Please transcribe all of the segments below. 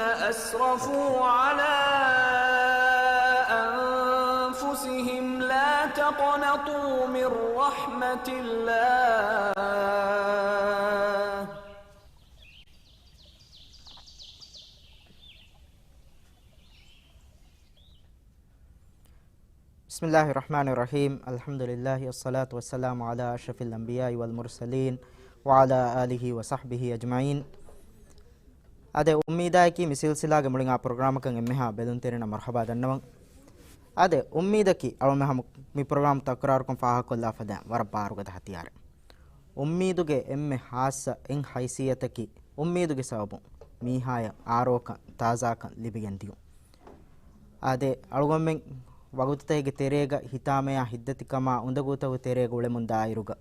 أسرفوا على أنفسهم لا تقنطوا من رحمة الله بسم الله الرحمن الرحيم الحمد لله والصلاة والسلام على أشرف الأنبياء والمرسلين وعلى آله وصحبه أجمعين أده أميداكي مثل سلاغ ملنگا پروگرام کن امها بدون تیرنا مرحبا دنوان أده أميدكي ألومها مي پروگرام تقراركم فاها كلا فدا وربارو قد هتيار أميدوگه ام حاسة إن حيثيتكي أميدوگه سبب ميهايا آروكا تازاكا لبيگنديو أده ألومن ವಗುತತೆಗೆ ತೆರೆಗ ಹಿತಾಮೆಯ ಹಿದ್ದತಿಕಮ ಉಂದಗೂತವು ತೆರೆಗ ಉಳೆ ಮುಂದಾಯಿರುಗ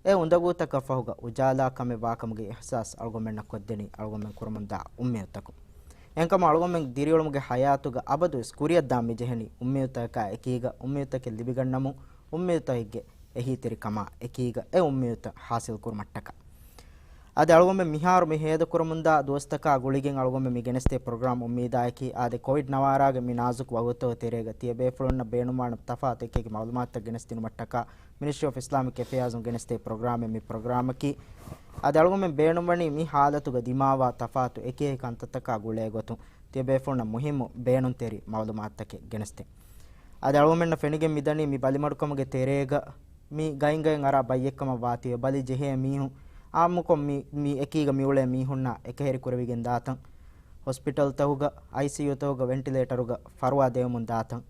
A ಉಂದಗೂತಕ ಫಹುಗ Ujala ಕಮೆ ವಾಕಮಗೆ ಇಹ್ಸಾಸ್ ಅಳಗೊಮೆನ್ನ ಕೊದ್ದೆನಿ ಅಳಗೊಮೆನ್ ಕುರಮಂದ ಉಮ್ಮೆಯತಕು ಎಂಕಮ ಅಳಗೊಮೆನ್ ದಿರಿಯೊಳಮಗೆ ಹಯಾತುಗ ಅಬದು ಸ್ಕುರಿಯದ್ದಾ ಮಿಜೆಹನಿ ಉಮ್ಮೆಯತಕ ಎಕೀಗ ಉಮ್ಮೆಯತಕೆ ಲಿಬಿಗಣ್ಣಮು ಉಮ್ಮೆಯತಹಿಗೆ ಎಹಿ ತೆರಿಕಮ ಎಕೀಗ A ಉಮ್ಮೆಯತ ಹಾಸಿಲ್ ಕುರ್ಮಟ್ಟಕ ಅದೆ ಅಳಗೊಮ್ಮೆ ಮಿಹಾರು ಮಿ ಹೇದ ಕುರಮುಂದ ದೋಸ್ತಕ ಗುಳಿಗೆನ್ ಅಳಗೊಮ್ಮೆ ಮಿ ಗೆನಸ್ತೆ programme ಉಮ್ಮೀದಾಯಕಿ ಆದೆ ಕೋವಿಡ್ ನವಾರಾಗ ಮಿ ನಾಜುಕ್ ವಗುತ್ತೋ ತೆರೆಗ ತಿಯ ಬೇಫುಳನ್ನ ಬೇಣುಮಾಣ ತಫಾತ್ ಎಕೆಗೆ ಮಾಲೂಮಾತ್ ಗೆನಸ್ತಿನ ಮಟ್ಟಕ ಮಿನಿಸ್ಟ್ರಿ ಆಫ್ ಇಸ್ಲಾಮಿಕ್ ಅಫೇರ್ಸ್ ಗೆನಸ್ತೆ ಪ್ರೋಗ್ರಾಮ್ ಮಿ ಪ್ರೋಗ್ರಾಮಕಿ ಅದೆ ಅಳಗೊಮ್ಮೆ ಬೇಣುಮಣಿ ಮಿ ಹಾಲತುಗ ದಿಮಾವಾ ತಫಾತ್ ಎಕೆ ಕಂತತಕ ಗುಳೆ ಗೊತು ತಿಯ ಬೇಫುಳನ್ನ ಮುಹಿಮ್ಮು ಬೇಣುನ್ ತೆರಿ ಮಾಲೂಮಾತ್ತಕೆ ಗೆನಸ್ತೆ ಅದೆ ಅಳಗೊಮ್ಮೆನ್ನ ಫೆಣಿಗೆ ಮಿದನಿ ಮಿ ಬಲಿಮಡುಕಮಗೆ ತೆರೆಗ ಮಿ ಗೈಂಗೈನ್ ಅರ ಬಯ್ಯಕ್ಕಮ ವಾತಿಯ ಬಲಿ ಜೆಹೆ ಮೀಹು ಆಮುಕೊ ಮಿ ಎಕೀಗ ಮಿউಳೆ ಮೀಹುನ್ನ ಎಕಹೆರಿ ಕುರವಿಗೆನ್ ದಾತಂ ಹಾಸ್ಪಿಟಲ್ ತಹುಗ ಐಸಿಯು ತಹುಗ ವೆಂಟಿಲೇಟರುಗ ಫರ್ವಾ ದೇವಮುನ್ ದಾತಂ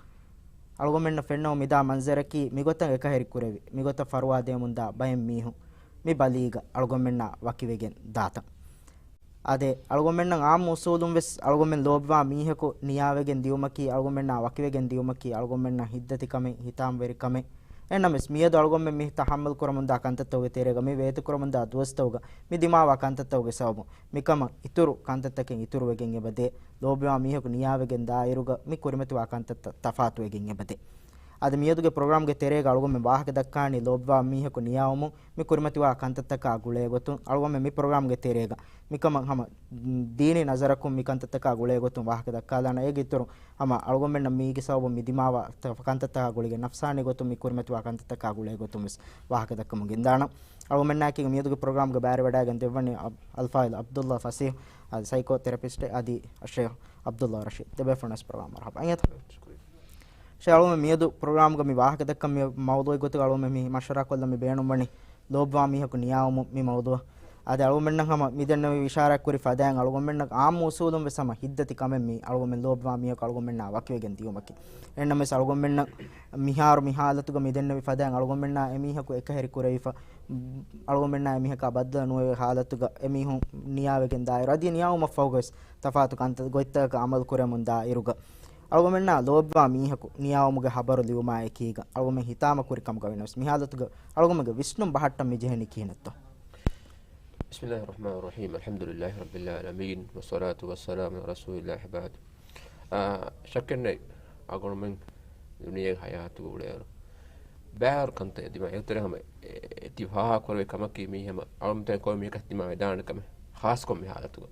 ಅಳಗೊಮೆನ್ನ ಫೆನ್ನೋ ಮಿದಾ ಮಂಜರಕಿ ಮಿಗೊತ್ತ ಎಕಹೆರಿ ಕುರವಿ ಮಿಗೊತ್ತ ಫರ್ವಾ ದೇವಮುನ್ ದಾ ಬಯಂ ಮೀಹು ಮಿ ಬಲೀಗ ಅಳಗೊಮೆನ್ನ ವಕಿವೆಗೆನ್ ದಾತಂ ಅದೆ ಅಳಗೊಮೆನ್ನ ಆಮ್ ಉಸೂಲುಂ ವೆಸ್ ಅಳಗೊಮೆನ್ ಲೋಬಿವಾ ಮೀಹಕು ನಿಯಾವೆಗೆನ್ ದಿಯುಮಕಿ ಅಳಗೊಮೆನ್ನ ವಕಿವೆಗೆನ್ ದಿಯುಮಕಿ ಅಳಗೊಮೆನ್ನ ಹಿದ್ದತಿ ಕಮೆ ಹಿತಾಂ ವೆರಿ ಕಮೆ එනමස් මියද අලගොම්මෙ මි තහම්මල් කරමුන්දා කන්තත්තවගේ තේරෙග මි වේත කරමුන්දා දොස්තවග මි දිමාවා කන්තත්තවගේ සවබ මිකම ඉතුරු කන්තත්තකෙන් ඉතුරු වෙගෙන් එබදේ ලෝබිවා මීහකු නියාවෙගෙන් දායිරුග මි කුරිමතුවා කන්තත්ත තෆාතු වෙගෙන් එබදේ අද මියදුගේ ප්‍රෝග්‍රෑම් ගේ තේරෙග අලගොම්මෙ වාහක දක්කානි ලෝබිවා මීහකු නියාවමු මි කුරිමතුවා කන්තත්තක ගුලේ ගොතුන් අලගොම්මෙ මි ප්‍රෝග්‍රෑම් ගේ තේරෙග මිකම හම දීනි නසරකුම් මි කන්තත්තක ගුලේ ගොතුන් වාහක දක්කාලාන ඒගේ ඉතුරු හම අලගොම්මෙන්න මීගේ සවබ මි දිමාවා කන්තත්තක ගුලේ නෆ්සානි ගොතුන් මි කුරිමතුවා කන්තත්තක ගුලේ ගොතුන් මිස් වාහක දක්කම ගෙන්දාන අලගොම්මෙන්නාකි මියදුගේ ප්‍රෝග්‍රෑම් ගේ බෑර වඩාගෙන් දෙවන්නේ අල්ෆායිල් අබ්දුල්ලා ෆසීහ් සයිකෝതെරපිස්ට් අදී ෂේඛ් අබ්දුල්ලා රෂීද් දෙබෙෆනස් ප්‍රෝග්‍රෑම් මරහබා අයත ශාලුම මියදු ප්‍රෝග්‍රෑම් ගමි වාහක දක්කම මි මවුදුයි ගොතු අලුම මි මෂරා කොල්ල මි බේණුම් වනි ලෝබවා මිහකු නියාවමු මි මවුදුව අද අලුමෙන්න හම මිදෙන්න මි විශාරක් කුරි ෆදාන් අලුමෙන්න ආම් උසූලුම් වෙසම හිද්දති කමෙන් මි අලුමෙන් ලෝබවා මිහකු අලුමෙන්න වකියගෙන් දියුමකි එන්න මෙස අලුමෙන්න මිහාරු මිහාලතුග මිදෙන්න මි ෆදාන් අලුමෙන්න එමිහකු එකහෙරි කුරයිෆ අලුමෙන්න එමිහක බද්දල නුවේ හාලතුග එමිහු නියාවෙගෙන් දායි රදී නියාවම ෆෝගස් තෆාතු කන්ත ගොයිත්තක අමල් කුරමුන් දායිරුග අලගොමෙන්න ලෝබවා මීහකු නියාවමුගේ හබරු ලියුමා එකීග අලගොමෙ හිතාම කුරිකම් ගවිනස් මිහාලතුග අලගොමගේ විෂ්ණු බහට්ට මිජෙහෙනි කීනත්ත බිස්මිල්ලාහිර් රහ්මානිර් රහීම් අල්හම්දුලිල්ලාහි රබ්බිල් ආලමීන් වස්සලාතු වස්සලාමු අලා රසූලිල්ලාහි බාද ශක්කන්නේ අගොමෙන් දුනියේ හයාතු උලේ බෑර් කන්ත දිම එතරම් ඉතිහා කරේ කමකි මීහම අලුම්තෙන් කොයි මේක තිමා දානකම ખાસ කොම් මිහාලතුග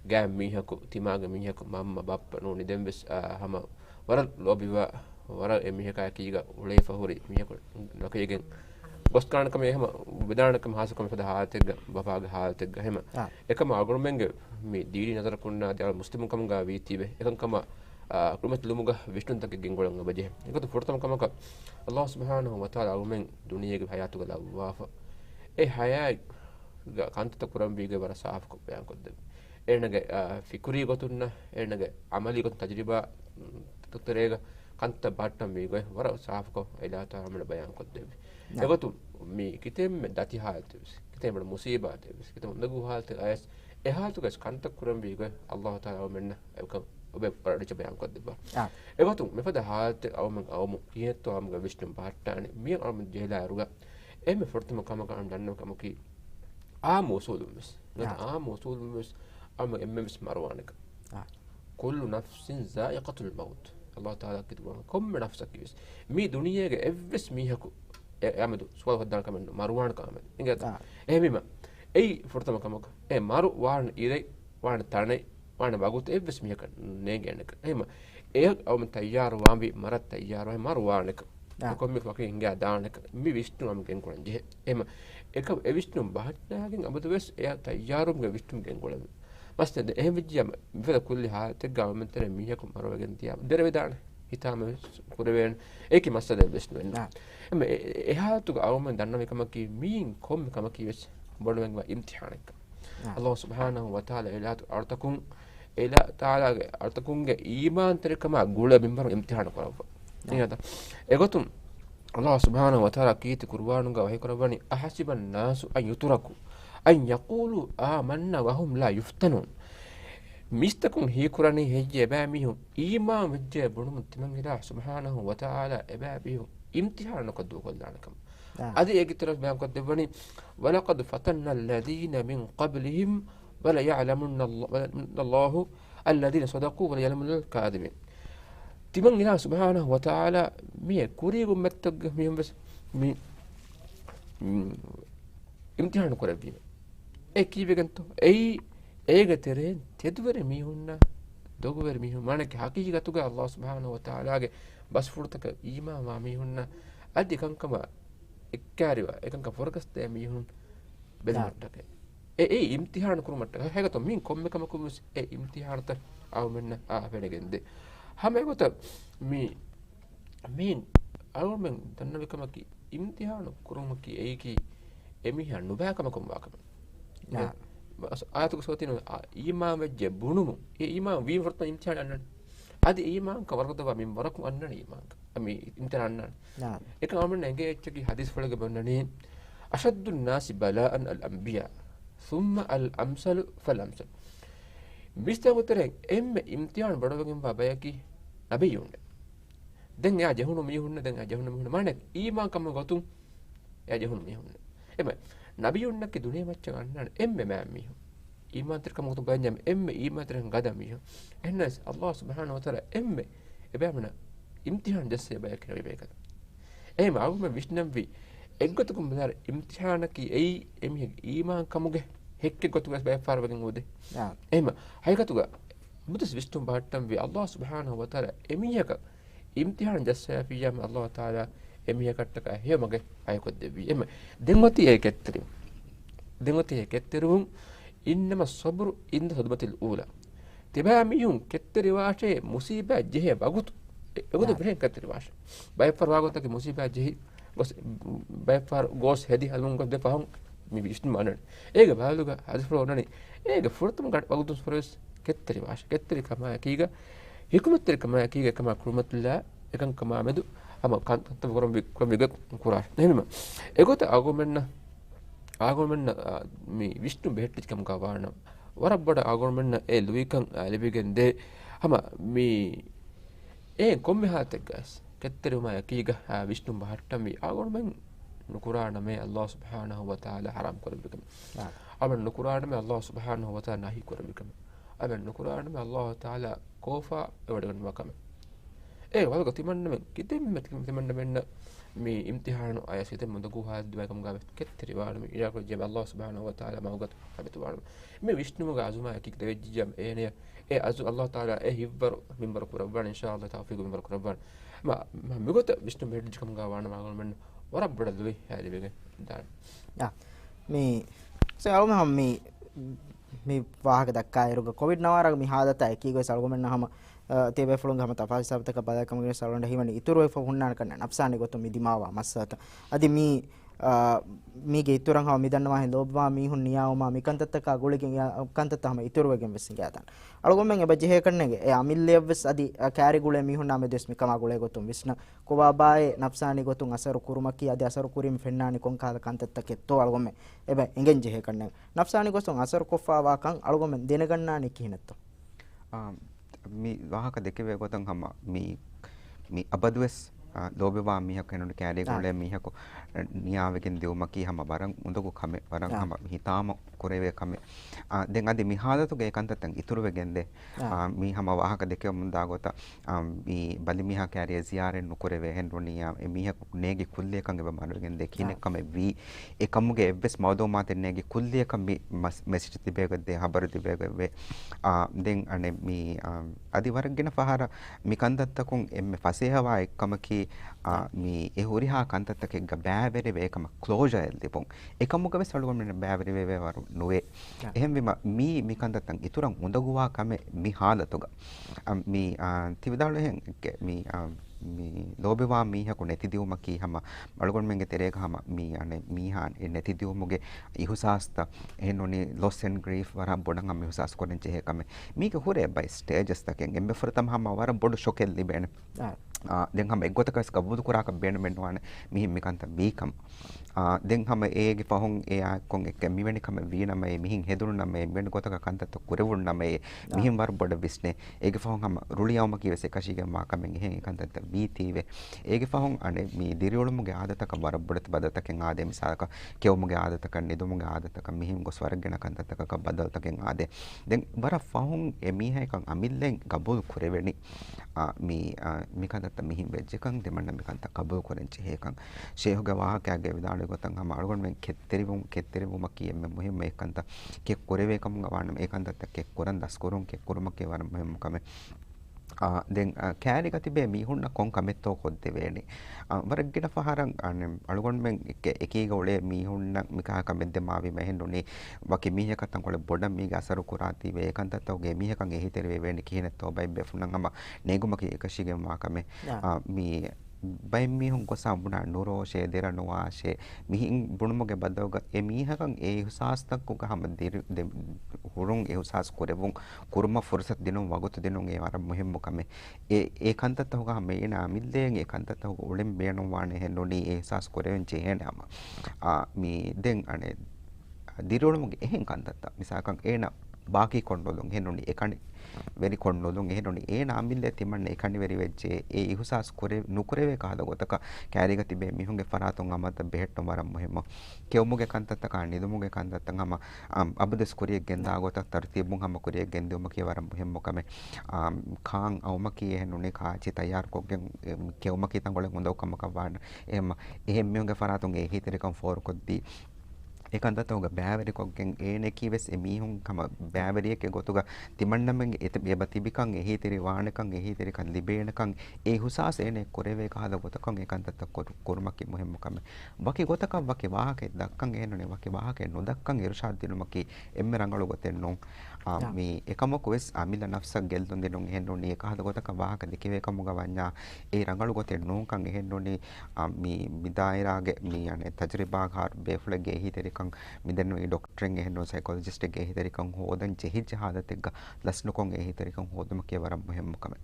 ගෑම් මීහකු තිමාග මීහකු මම්ම බප්ප නෝනි දෙම්බස් හම වර ලෝබිවා වර එමිහකා කීග උලේ ෆහුරි මීහකු නකයගෙන් ගොස් කාණකම එහෙම විදානකම හාසකම පද හාතෙග්ග බපාග හාතෙග්ග එහෙම එකම අගුරුමෙන්ගේ මේ දීරි නතර කුන්නා දල් මුස්ලිම් කම ගා වීතිබේ එකකම කුමත් ලුමුග විෂ්ණුන්තක ගෙන්ගොලන් බජේ එකතු ෆොර්තම කමක අල්ලාහ් සුබ්හානහු වතාලා අලුමෙන් දුනියගේ හයාතුග ලව්වාෆ ඒ හයයි කාන්තත කුරම් බීගේ වර සාෆ් කො බයන් කොද්ද එනගේ ෆිකුරි ගොතුන්න එනගේ අමලි ගොත තජරිබා තුතරේග කන්ත බාට්ටම් මේගොය වර සාෆ්කෝ එලාත අමල බයන් කොද්දෙබි එගොතු මේ කිතෙම් දති හාල්තෙස් කිතෙම් මුසීබාතෙස් කිතෙම් නගු හාල්ත අයස් එහාල්තුගස් කන්ත කුරම් බීගොය අල්ලාහ් තාලා මෙන්න එක ඔබ පරදිච බයන් කොද්දෙබා එගොතු මෙපද හාල්ත අවමන් අවමු කියත්තු අමග විෂ්ණු බාට්ටානි මිය අම ජෙලා රුග එමෙ ෆොර්තම කම කන් දන්නව කමකි ආමෝසුලුම්ස් නත ආමෝසුලුම්ස් أما إمامس مروانك كل نفس ذائقة الموت الله تعالى كتب كم نفسك بس مي دنيا إفس ميهكو يعمدو سؤال هدان كمان مروان كمان إنجت ميما أي فرتما كمك مارو وان إيري وان تاني වාන වගුත එවස් මියක නේගෙනක එහෙම ඒ අවම තයාර වාම්බි මරත් තයාර මරුවානක කොම්මි වගේ ඉංගා දානක මි විෂ්ණුම් ගෙන් කොරන්ජේ එහෙම එක ඒ විෂ්ණුම් බහත්නාගෙන් අබද වෙස් එයා තයාරුම් ගේ විෂ්ණුම් ගෙන් කොලම මස්තද එහෙම විජ්ජම විල කුල්ලි හාත ගවමන්තර මියක මරවගෙන් තියා දරවේදාන හිතාම කුරවෙන් ඒකි මස්තද විෂ්ණු වෙන්න එම එහාතු අවම දන්නම එකම කි මීන් කොම්මි කම කිවස් බොඩවෙන් වා ඉම්තිහානක Allah subhanahu wa ta'ala ila artakun ila ta'ala artakunge iman terkama gula bimbar imtihan korava niyata egotum Allah subhanahu wa ta'ala kiti qur'anunga wahi korabani ahasiban nasu an yuturaku an yaqulu amanna wa hum la yuftanun mistakun hi qur'ani hejje ba mihun iman wejje bunum timan ila subhanahu wa ta'ala eba bihu imtihan qaddu kollanakam adi egitras bayan kodevani walaqad fatanna alladhina min qablihim wala ya'lamunna Allahu alladhina sadaqu wala ya'lamunna al-kadhibin timan ila subhanahu wa ta'ala mi kurigum mettag mihum bas mi imtihan korabi e kiveganto ega teren tedvere mihunna dogvere mihun manake hakigatuga Allah subhanahu wa ta'ala ge bas furtaka iman wa mihunna adi kankama ikkariwa ekanka forecast mihun bedmattake e imtihan kurumatta hegato min kommekama kumus e imtihanata awmenna venegende hamegota min awmen tannavikamaki imtihan kurumaki eiki emihan nubakama kumwakama ayatuku sotinu iman vejje bunumu e iman vi horta imtihan annan adi iman ka wargotwa min waraku annan iman ami imtihan annan එක ආමන ඇගේ එච්චකි හදිස් වලක බන්නනේ අෂද්දු الناس බලාء الانبياء ثم الامثل فالامثل මිස්තවතරෙන් එම්ම ඉම්තිහාන බඩවගෙන් බබයකි නබියුන්නේ දැන් එයා ජහුණු මිහුන්න දැන් එයා ජහුණු මිහුන්න මානේ ඊමාන් කම ගතුම් එයා ජහුණු මිහුන්න එම නබියුන්නක දුනේ මච්ච ගන්නන එම්ම මෑ මිහු ඊමාන් තරකම ගතුම් බයන්යම් එම්ම ඊමාන් තරෙන් ගද මිහු එන්නස් අල්ලාහ් සුබ්හානහු වතාලා එම්ම එබෑමන ඉම්තිහාන දැස්සේ බයක නෙවෙයිකද එහෙම අවුම විශ්නම්වි එක්ගොතකුම් බදාර ඉම්තිහානකි එයි එමි ඊමාන් කමුගේ හෙක්කෙ ගොතුගස් බයපාර වගෙන් උදේ එහෙම හයකතුග මුදස් විශ්තුම් බාට්ටම් වි අල්ලාහ් සුබ්හානහු වතාලා එමියක ඉම්තිහාන දැස්සේ ෆියම් අල්ලාහ් තාලා එමියකට්ටක එහෙමගේ අයකොත් දෙවි එහෙම දෙන්වති ඒකෙත්තරුම් ඉන්නම සබරු ඉන්න හදුමතිල් ඌලා තිබෑ මියුන් කෙත්තරි වාෂේ මුසීබා ජෙහෙ බගුතු එගොත බ්‍රේන් කතරි වාෂ බයපාර වාගොතක මුසීබා ජෙහි ගොස් බයපාර ගොස් හෙදි හලුන් ගොස් දෙපහම් mi විශ්නු මනන ඒක බාලුග හදිස්පරෝනනි ඒක ෆුර්තම ගඩ බගුතුස් ෆරස් කෙත්තරි වාෂ කෙත්තරි කමා කීග හිකුමත්තරි කමා කීග කමා කුරුමත්ලා එකන් කමා මෙදු අම කන්ත කරම් විග කුරා එහෙම ඒගොත ආගොමෙන්න mi විශ්නු බෙහෙට්ටි කම ගවාන වරබ්බඩ ආගොමෙන්න ඒ ලුයිකන් අලිබිගෙන් දෙ හම mi කොම්මෙ හාතෙක් ගස් කෙත්තරුම යකීග විශ්නු බහට්ටම් වි ආගොමෙන් නුකුරාන මේ අල්ලාහ් සුබ්හානහු වතාලා හරම් කරබිකම අමන් නුකුරාන මේ අල්ලාහ් සුබ්හානහු වතාලා නහි කරබිකම අමන් නුකුරාන මේ අල්ලාහ් තාලා කෝෆා එවඩගන් වකම ඒ වලක තිමන්න කිතෙම් තිමන්න මෙන්න මේ ඉම්තිහාන අයසිත මුදකු හාද දෙවකම ගාව කෙතරි වාරම ඉරාක ජම අල්ලාහ් සුබ්හානහු වතාලා මවගත් හබතු වාරම මේ විශ්නුම ගාසුමා යකීක දෙවිජ්ජම් ඒනේ ඒ අසු අල්ලාහ් තාලා ඒ හිබ්බර මින්බර කුරබන් ඉන්ෂාඅල්ලාහ් තෞෆීක මින්බර කුරබන් මෙගොත විශ්නු මෙහෙඩි කම ගාවාන මාගල් මෙන්න වරබ්බඩ දුවේ හැලිබෙග දාන මේ සල්ගම මේ වාහක දක්කා එරුග කොවිඩ් නවාරග මේ හාදත එකීගොයි සල්ගමෙන් නහම තේබේ ෆුලුන් ගම තෆාස් සබතක බදකම ගෙන සල්වන්ඩ හිමනි ඉතුරු වේ ෆුන්නාන කන්න නප්සානි ගොතු මිදිමාවා මස්සත අදි මීගේ ඉතුරන් හව මිදන්නවා හින්දෝබවා මීහුන් නියාවමා මිකන්තත්තක ගුලකින් කන්තත්තම ඉතුරු වගෙන් වෙස්සින් ගාතන් අලගොම්ෙන් එබ ජෙහෙ කන්නේගේ ඒ අමිල්ලෙවස් අදි කෑරි ගුලේ මීහුන් නාමෙ දෙස් මිකමා ගුලේ ගොතුම් විස්න කොවාබායේ නප්සානි ගොතුන් අසරු කුරුමකි අදි අසරු කුරිම් ෆෙන්නානි කොන්කාද කන්තත්තක තෝ අලගොම්ෙ එබ එංගෙන් ජෙහෙ කන්නේ නප්සානි ගොතුන් අසරු කොෆාවා කන් අලගොම්ෙන් දෙන ගන්නානි කිහිනත්තෝ mi wahaka dekeve gotan hama mi abadwes ලෝබිවා මිහක එනුන කෑලේ ගොල්ලේ මිහක නියාවකින් දෙවමකී හැම වරන් උඳගු කම වරන් හැම හිතාම කොරේවේ කම දැන් අද මිහාදතුගේ ඒකන්තෙන් ඉතුරු වෙගෙන්දේ මී හැම වාහක දෙකේ මුන්දා ගොත මේ බලි මිහා කෑරිය සියාරෙන් නුකරේ හෙන්රුනියා මිහක නේගි කුල්ලේ කංගෙ බමලුගෙන් දෙකිනේ කම වී එකමුගේ එව්ස් මවදෝ මාතෙන් නේගි කුල්ලේ කම මෙසේජ් තිබේගද්දේ හබර තිබේගවේ දැන් අනේ මේ අදි වරගෙන පහර මිකන්දත්තකුන් එම්මේ ෆසේහවා එක්කමකී මේ ඒ හොරිහා කන්තත්තකෙග්ග බෑවෙරි වේකම ක්ලෝෂර් එල්දිපොන් එකමුගව සලුගොන්න බෑවෙරි වේ වරු නොවේ එහෙම මී මිකන්දත්තන් ඉතුරන් උඳගුවා කම මි හාලතුග මේ තිවිදාලු එහෙන් මේ ලෝබිවා මීහකු නැතිදිවුමකී හැම අලුගොන්මෙන්ගේ තෙරේක හැම මී අනේ මීහාන් ඒ නැතිදිවුමුගේ ඉහුසාස්ත එහෙනොනි ලොස් ඇන් ග්‍රීෆ් වර බොඩන් හැම ඉහුසාස් කොරෙන් චෙහෙකම මීක හුරේ බයි ස්ටේජස් තකෙන් එම්බෙ ෆරතම හැම වර බොඩ ෂොකෙල් ලිබෙන දැන් හැම එක්ගොතකස් කබුදු කුරාක බෙන්න මෙන්නවාන මිහි මිකන්ත වීකම් දැන් හැම ඒගේ පහොන් ඒ කොන් එක මිවෙනි කම වීනම මිහින් හෙදුරු නම මෙන්න ගොතක කන්තත් කුරවුන් නම මිහින් වර බොඩ විස්නේ ඒගේ පහොන් හැම රුලියවම කීවසේ කෂිගේ මාකමෙන් එහෙන් කන්තත් බීතිවේ ඒගේ පහොන් අනේ මේ දිරියොළුමුගේ ආදතක වර බොඩත බදතකෙන් ආදේ මිසාක කෙවමුගේ ආදතක නිදුමුගේ ආදතක මිහින් ගොස් වරගෙන කන්තතක බදල්තකෙන් ආදේ දැන් වර ෆහොන් එමිහේකන් අමිල්ලෙන් ගබුල් කුරෙවෙනි මේ මිකන්තත් මිහින් වෙජ්ජකන් දෙමන්න මිකන්ත කබුල් කොරෙන් චෙහෙකන් ෂේහුගේ වාහකයාගේ විදාන ගොතන් හැම අලුගොන් මෙන් කෙත්තරිවුම කියෙම මුහිම ඒකන්ත කෙක් කොරෙවේ කමුග වාන ඒකන්තත් කෙක් කොරන් දස් කොරුන් කෙක් කුරුමකේ වර මුහිම කම දැන් කෑලි ගතිබේ මීහුන්න කොන් කමෙත්තෝ කොද්දේ වේනේ වරගින පහරන් අලුගොන් මෙන් එකීග ඔලේ මීහුන්න මිකා කමෙද්ද මාවි මෙහෙන්නුනේ වකි මීහකතන් කොල බොඩ මීග අසරු කුරාති වේ ඒකන්තතෝගේ මීහකන් එහිතර වේනේ කිහිනතෝ බයි බෙෆුනන් හැම නේගුමක එකශිගේ මාකමේ මී බයි මිහුන් කොසා බුණා නුරෝෂේ දෙරනුවාෂේ මිහින් බුණුමගේ බදවග එමීහකන් ඒ හුසාස්තක් කුග හැම හුරුන් ඒ හුසාස් කොරෙවුන් කුරුම ෆුර්සත් දිනුම් වගුතු දිනුම් ඒ වර මුහිම්ම කමේ ඒ කන්තත හොග හැම එන අමිල්ලෙන් ඒ කන්තත හොග උලෙන් බේනුම් වානේ හෙන්නෝනි ඒ හුසාස් කොරෙවෙන් චේනම මී දෙන් අනේ දිරෝණුගේ එහෙන් කන්තත මිසාකන් ඒන ಬಾಕಿ ಕೊಂಡೋದು ಹೆಣ್ಣುಂಡಿ ಏಕಂಡಿ ವೆರಿ ಕೊಂಡೋದು ಹೆಣ್ಣುಂಡಿ ಏನು ಆಮಿಲ್ಲೆ ತಿಮ್ಮಣ್ಣ ಏಕಂಡಿ ವೆರಿ ವೆಜ್ಜೆ ಏ ಇಹುಸಾಸ್ ಕೊರೆ ನುಕುರೆವೆ ಕಾದ ಗೊತ್ತಕ ಕ್ಯಾರಿಗ ತಿಬೆ ಮಿಹುಂಗೆ ಫರಾತುಂಗ ಮತ್ತ ಬೆಹೆಟ್ಟು ಮರ ಮುಹಿಮ ಕೆವುಮುಗೆ ಕಂತತ್ತ ಕಾಣಿ ಇದುಮುಗೆ ಕಂತತ್ತ ಹಮ ಅಬದಸ್ ಕೊರಿಯ ಗೆಂದ ಆಗೋತ ತರ್ತಿಬು ಹಮ ಕೊರಿಯ ಗೆಂದು ಮಕಿ ವರ ಮುಹಿಮ ಕಮೆ ಖಾಂಗ್ ಅವಮಕಿ ಹೆಣ್ಣುಂಡಿ ಕಾಚಿ ತಯಾರ್ ಕೊಗ್ಗೆ ಕೆವುಮಕಿ ತಂಗೊಳೆ ಮುಂದೋ ಕಮಕ ವಾಣ ಎಮ್ಮ ಎ ಮಿಹುಂಗೆ ಫರಾತುಂಗೆ ಹಿತರಿಕಂ ಫೋರ್ ಕೊದ್ದಿ ඒකන්තත උග බෑවරි කොග්ගෙන් ඒනේ කීවෙස් එමීහුන් කම බෑවරියක ගොතුග තිමන්නමෙන් එත බතිබිකන් එහිතිරි වාණකන් එහිතිරිකන් ලිබේනකන් ඒ හුසාස ඒනේ කොරේවේ කහද ගොතකන් ඒකන්තත කුරුමකි මොහෙම්ම කම වකි ගොතකන් වකි වාහකේ දක්කන් ඒනුනේ වකි වාහකේ නොදක්කන් ඉර්ෂාද් දිනුමකි එම්මෙ රංගලු ගොතෙන් නොන් මේ එකමක වෙස් අමිල නෆ්සක් ගෙල්දුන් දෙනුන් එහෙන්නුනේ කහද ගොතක වාහක දෙකේ කමුග වඤ්ඤා ඒ රංගලු ගොතෙන් නොන්කන් එහෙන්නුනේ මේ මිදායිරාගේ මේ අනේ තජරිබා කාර් බේෆ්ලගේ එහිතිරිකන් මිදෙන්න මේ ඩොක්ටරෙන් එහෙන්නෝ සයිකොලොජිස්ට් එකේ හිතරිකන් හොදන් ජෙහිජ් හාදතෙක්ග ලස්නුකොන් ඒ හිතරිකන් හොදම කියවරම් මොහෙම්ම කම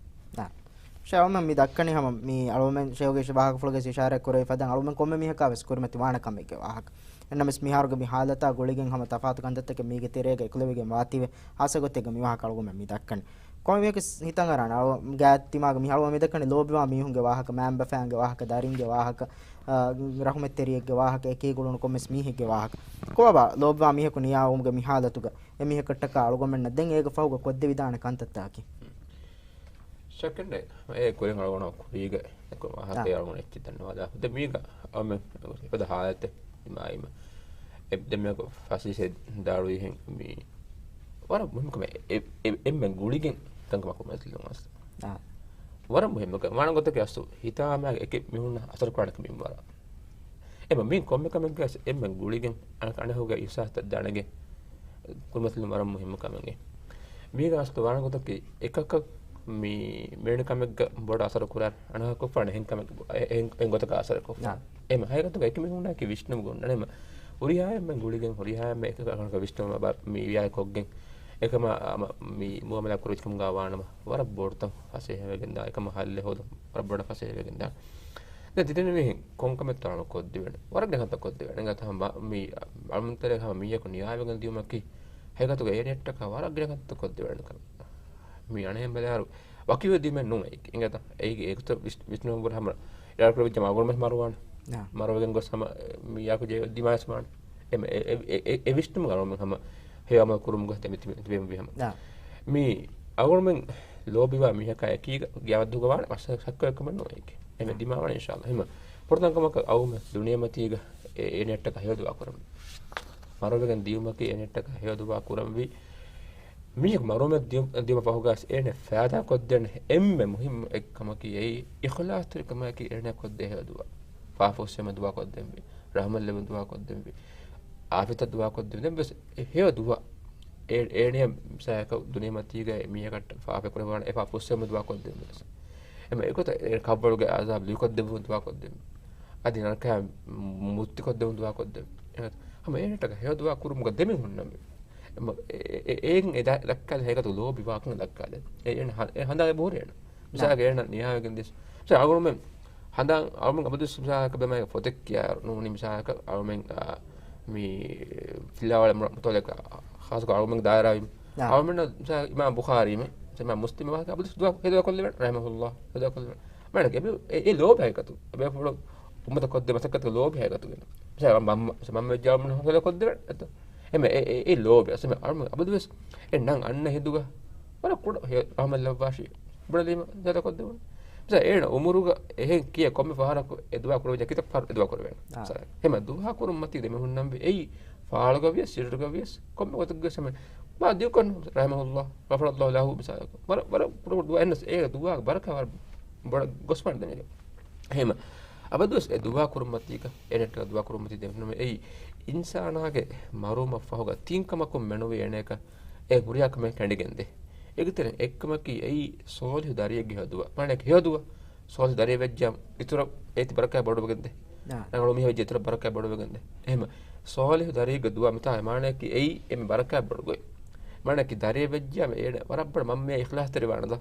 ශාවම මේ දක්කනේ හැම මේ අලුමෙන් ෂේවගේ ශබාහක ෆලගේ ඉෂාරයක් කරේ ෆදන් අලුමෙන් කොම්මෙ මිහකවස් කුරුමති වාණ කමෙක වාහක එන්නමස් මිහාරුග මේ හාලතා ගොලිගෙන් හැම තෆාතු කන්දත්තක මේගේ තෙරේක එකලෙවිගේ වාතිවේ ආසගොතෙක මිවාහක අලුගොම මේ දක්කනේ කොම මේක හිතන් අරන ගෑත්තිමාග මිහාරුව මේ දක්කනේ ලෝබිවා මිහුන්ගේ වාහක මෑම්බ ෆෑන්ගේ වාහක දරින්ගේ වාහක රහමත් තෙරියගේ වාහක එකේ ගොලුණු කොමස් මිහිගේ වාහක කොබා ලෝබිවා මිහකු නියාවුම්ගේ මිහාලතුග එමිහකට්ටක අලුගොමෙන්න දැන් ඒක ෆවුග කොද්ද Vidana කන්තත්තාකි Second, I couldn't go on Kuriga, I had their own exit the Miga, for the heart, my if the milk of Fassi said, Darry me. What a woman come Emmen Guligan, Tankamas. What a woman, one got the gas, Hita mag, a keep me after chronic member. Emma mean come guess Emmen Guligan, and I know get you sat down again. Kumathilum him coming in. Migas to one got a cock. Me merely come board as a curar and a cook for an income and got a gas. Emma, I got to make me like a Vishnu gun. Uriah and Guligan, Uriah make a wisdom about me, I cooking. Ekama me, Muhammad Kuricum Gawana, what a board of I say again, I come a highly hold or a board of I say again. That didn't mean concomitant code dividend. What a got a code dividend at me, I'm telling how me, Yakuni, do Maki. I got to get it, what a great code dividend. Me and him, Wakiva Diman no, Ingata, extra Vishnu Hammer, යාර කර විච මාගොල් මස් මරුවාන මරවගෙන් ගොස් හම මියාකු J දිමාස් මාන එම ඒ විශ්තුම ගරම හම හේම කුරුම් ගොස් තෙමි තිබෙම විහම මේ අගොල්මෙන් ලෝබිවා මිහක එකී ගියවද්දු ගවාන මස් සක්කයකම නොයක එම දිමාවන ඉන්ෂාල්ලාහ එම පොරතංකමක අවුම දුනියමතිග ඒ නෙට්ටක හේදුවා කරම මරවගෙන් දියුමක ඒ නෙට්ටක හේදුවා කරම වි මියක් මරොම දියුම පහුගාස් එන ෆාදා කොද්දෙන් එම්ම මුහිම් එක්කමකී ඒ ඉඛලාස් තරකමකී එන කොද්දේ හේදුවා පාෆොස්සෙම දුවා කොද්දෙන් වි රහමල්ලෙම දුවා කොද්දෙන් වි ආෆිත දුවා කොද්දෙන් දැන් බස් හේදුවා ඒනේ සෑක දුනියමතිග මියකට ෆාෆේ කරවන ඒ පාෆොස්සෙම දුවා කොද්දෙන් බස් එම ඒකත කබ්බලුගේ ආසාබ් ලිකොද්දෙන් දුවා කොද්දෙන් අදින අරක මුත්ති කොද්දෙන් දුවා කොද්දෙන් හැම ඒනටක හේදුවා කුරුමුක දෙමින් හොන්නම් ඒන් එදා ලක්කල් හේකතු ලෝබිවා කන ලක්කල් ඒ හඳාගේ බෝරේන මිසාගේ එන නියාවකින් දෙස් මිසා අගොල්මෙන් හඳන් අරුමෙන් අබදුස් මිසාක බෙමයි ෆොතෙක් කියා නෝනි මිසාක අරුමෙන් මේ ෆිලාවල මුතලක ખાસ අරුමෙන් දායරාවි අරුමෙන් මිසා ඉමාම් බුඛාරි මේ සම මුස්ලිම වාක අබදුස් දුවා හේදුවා කොල්ලෙන් රහමහුල්ලාහ හේදුවා කොල්ලෙන් මම ගෙබි ඒ ලෝබයකතු බේ ෆොලෝ උම්මත කොද්ද මසකත ලෝබයකතු මිසා මම ජාමන හොල කොද්ද එම ඒ ලෝබය සම අරුම අබදුස් එන්නම් අන්න හේදුවා වර කුඩ රහමල්ලාහ වාෂි බුරදීම දත කොද්ද මිසා එන උමුරුග එහෙන් කිය කොම්මෙ ෆහරක එදුවා කරව ජකිත පර එදුවා කරවෙන මිසා එම දුවා කරුම් මති දෙම හුන්නම් වේ එයි ෆාලගවිය සිරගවිය කොම්මෙ වතග සම බා දියකන් රහමහුල්ලාහ ගෆරල්ලාහු ලහු මිසා වර දුවා එන්නස් ඒ දුවා බරකවර බඩ ගොස්පන් දෙනේ එහෙම අබදුස් ඒ දුවා කරුම් මතික එනට දුවා කරුම් මති දෙම එයි ඉන්සානාගේ මරුම ෆහුග තින්කමකම් මෙනොවේ එනක ඒ හුරියකම කැඬිගෙන්දේ ඒකතර එක්කමකි එයි සෝලි දරියගේ හදුවා මණක් හදුවා සෝලි දරිය වෙජ්ජම් ඉතුරු ඒති බරකයි බඩවගෙන්දේ නංගලෝ මිහ වෙජ්ජ ඉතුරු බරකයි බඩවගෙන්දේ එහෙම සෝලි දරියගේ දුවා මතා මණක් එයි එමෙ බරකයි බඩගොයි මණක් දරිය වෙජ්ජම් ඒ වරබ්බ මම මේ ඉඛලාස් තරි වණද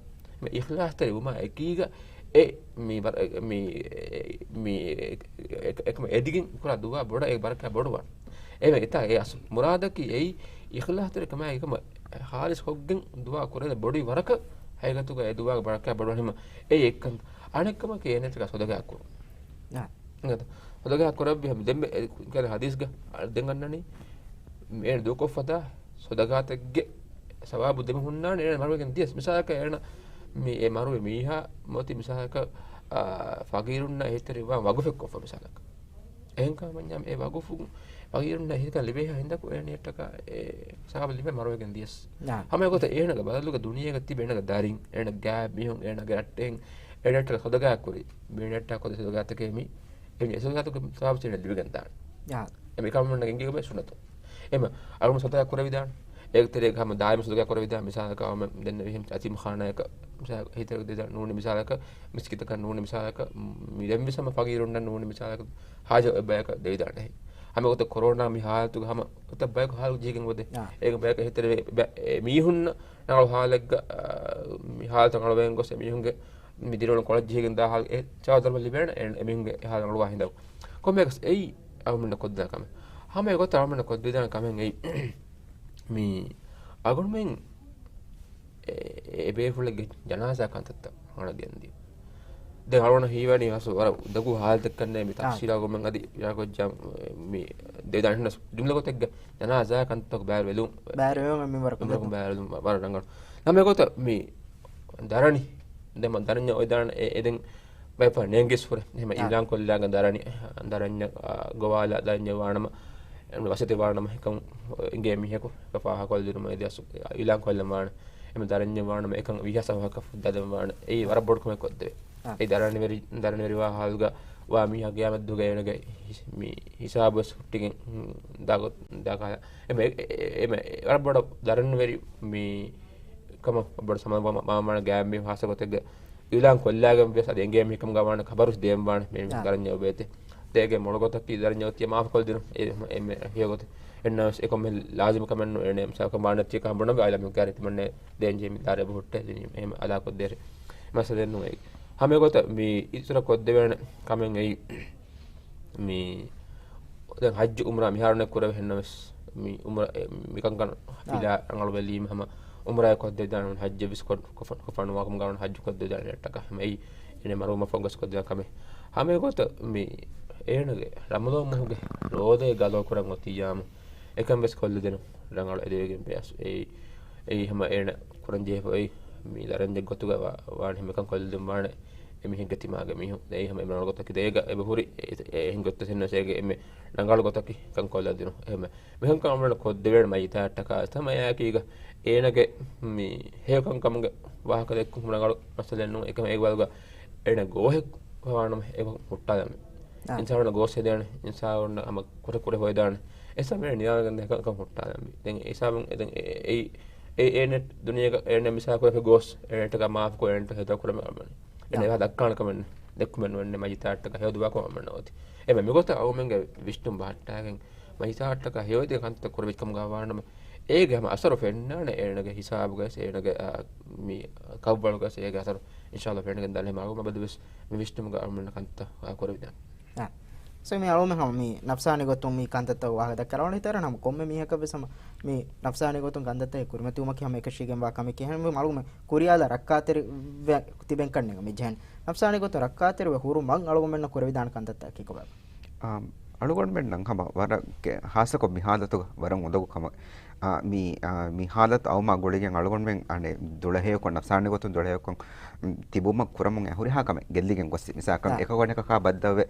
මේ ඉඛලාස් තරි උමා එකීග ඒ මේ එකම එදිගින් කුරා දුවා බොඩ ඒ බරකයි බඩුවා එමෙ ඉතා ඒ මුරාදකි එයි ඉඛලාස් තරි කම එකම හාරිස් හොග්ගෙන් දුවා කරේ බොඩි වරක හැයගතුක ඒ දුවා බරක බඩවහිම ඒ එක්කන් අනෙක්කම කේනෙට සොදගයක් කරු නේද සොදගයක් කරබ්බි දෙම් කර හදීස් ග දෙන්නන්නේ මේ දුකොෆදා සොදගාතෙක්ගේ සවාබු දෙම හුන්නා නේ මරුවෙන් දියස් මිසාක එන මේ ඒ මරුවේ මීහා මොති මිසාක ෆගීරුන්න හේතරිවා වගුෆෙක් කොෆ මිසාක එහෙන් කමඤ්ඤම් ඒ වගුෆු වගීරුන්න හේත ලිබේ හින්දා කොයනේටක ඒ සාබ ලිබේ මරුවෙන් දියස් හැම කොට එනක බදලුක දුනියක තිබෙනක දරින් එන ගෑ මිහුන් එන ගැට්ටෙන් එනට සොදගයක් කුරි බේනට කොද සොදගතකේ මි එනි සොදගතක සාබ සින ලිබෙන් දාන එමෙ කම්මන්න ගෙන්ගේ බේ සුනත එම අරුම සොදගයක් කුර විදාන ඒක තරේ ගම දායම සොදගයක් කුර විදාන මිසාලකම දෙන්න විහිම් අතිම ખાනායක මිසා හිතර දෙදා නූනි මිසාලක මිස්කිතක නූනි මිසාලක මිදෙම් විසම ෆගීරුන්න නූනි මිසාලක හාජ බයක දෙවිදාන හේ හැම කොට කොරෝනා මි හාලතු ගම කොට බයක හාලු ජීගෙන් වදේ ඒක බයක හිතර මීහුන්න නගල හාලෙක් මි හාලත නගලෙන් ගොස් මීහුන්ගේ මිදිරෝන කොලජ් ජීගෙන් දාහල් ඒ චාදරම ලිබෙන එමින්ගේ හාල නගල වහින්දව කොමෙක්ස් එයි අවමන කොද්දා කම හැම කොට අවමන කොද්දා කමෙන් එයි මේ අගොන්මෙන් එබේ ෆුලගේ ජනාසා කන්තත්ත හොන දෙන්දී දැන් හරවන හීවැනි හසු වර දකු හාල් දෙකන්නේ මේ තක්ෂිලා ගොමන් අදි යාකොච්චම් මේ දෙදාන්න දුම්ලකොත් එක්ක ජනාසා කන්තක බෑර වෙලුම් බෑරෝ මම වරක බෑරලුම් වර රංගන නම් ඒකත මේ දරණි දැන් මම දරන්නේ ඔය දාන එදෙන් බයිප නෙන්ගිස් ෆොර එහෙම ඊළඟ කොල්ලාගේ දරණි දරන්නේ ගෝවාලා දන්නේ වානම වසතේ වානම එකම් ඉංගේ මිහකෝ පහහ කොල් දිනම එදස් ඊළඟ කොල්ලම වාන එම දරන්නේ වානම එකම් විහසවක දදම වාන ඒ වර බොඩ්කම කොද්දේ ඒ දරණෙවි වාහල්ග වා මිහ ගියාමත් දුගයනගේ මේ හිසාබස් ටිකෙන් දාගොත් දාකා එම වර බොඩ දරණෙවි මේ කම බොඩ සමම මාමන ගෑම් මේ හසකොතෙග ඊළඟ කොල්ලාගම බෙස දෙංගේ මිකම් ගවන ખબරුස් දෙම් වාන මේ දරන්නේ ඔබේතේ දෙගේ මොනකොත කි දරන්නේ ඔතිය මාෆ කොල් දින එම හියගොත එන්නස් එකම ලාසිම කමන්න එනේ සක මානත් එක හම්බුන බයිලා මම කාරිත මන්නේ දෙන්ජේ මි දාරේ බොට්ටේ දින එහෙම අදා කොත් දෙර මස දෙන්නු ඒ හැම කොට මේ ඉතර කොත් දෙවන කමෙන් ඒ මේ දැන් හජ් උම්රා මිහාරණ කරව හෙන්නස් මේ උම්රා මිකන් ගන්න පිලා අංගල වෙලීම හැම උම්රා කොත් දෙදාන හජ් බිස්කොට් කොෆන් වාකම් ගන්න හජ් කොත් දෙදාන ටක මේ එනේ මරුම ෆෝකස් කොත් දෙක කමේ hame gota mi enage ramado muge rode galo kurang otiyam ekam bes kolle denu rangal edegen beas ei hama ena kurang je ei mi daran de gotuga waan hime kan kolle dum waane emi hen gatimaga mi hu ei hama emral gota kidega ebe huri hen gotta sinna sege eme rangal gota ki kan kolle denu eme mi han kan amrana koddewer mai ta taka tama ya kiga enage mi he kan kamuge wahaka dekku rangal masalennu ekam ei walga ena gohe waanam e muttadam insaawna gosse dene insaawna ama kore kore hoydane esa me niyagan de kan muttadam den esabun eden ei enet duniya ene misa ko gos enet ka maaf ko enet heda kurama amane ene hada kan kamen dekkumen wonne majitaat ka hedu ko amane oti eme mi gota awmenge vistum baattagen majitaat ka hewde kan ta kurbe kam gawanam ege hama asaro fennane enege hisabu gas enege mi kawbal gas ege asaro inshallah fennege dalle mago mabadus mi vistum ga amane kanta korbe so me alome ham mi nafsani gotum mi kantata waga dakkarawan hitara nam komme mi hakabe sama mi nafsani gotum gandata kurmati umaki ham ekashigen wa kame kehen me malume kuriyala rakkater tiben kannega mi jen nafsani gotum rakkater we huru man alugomenna kurvidan kantata kikoba අලුගොන් මෙන්නම් කම වර හාසක මිහාදතු වරන් උදගු කම mi halat awma goligen algon men ane dulahe ko nafsane gotun dulahe ko tibuma kuramun ahuri hakame gelligen gossi misakam ekagone ka baddawe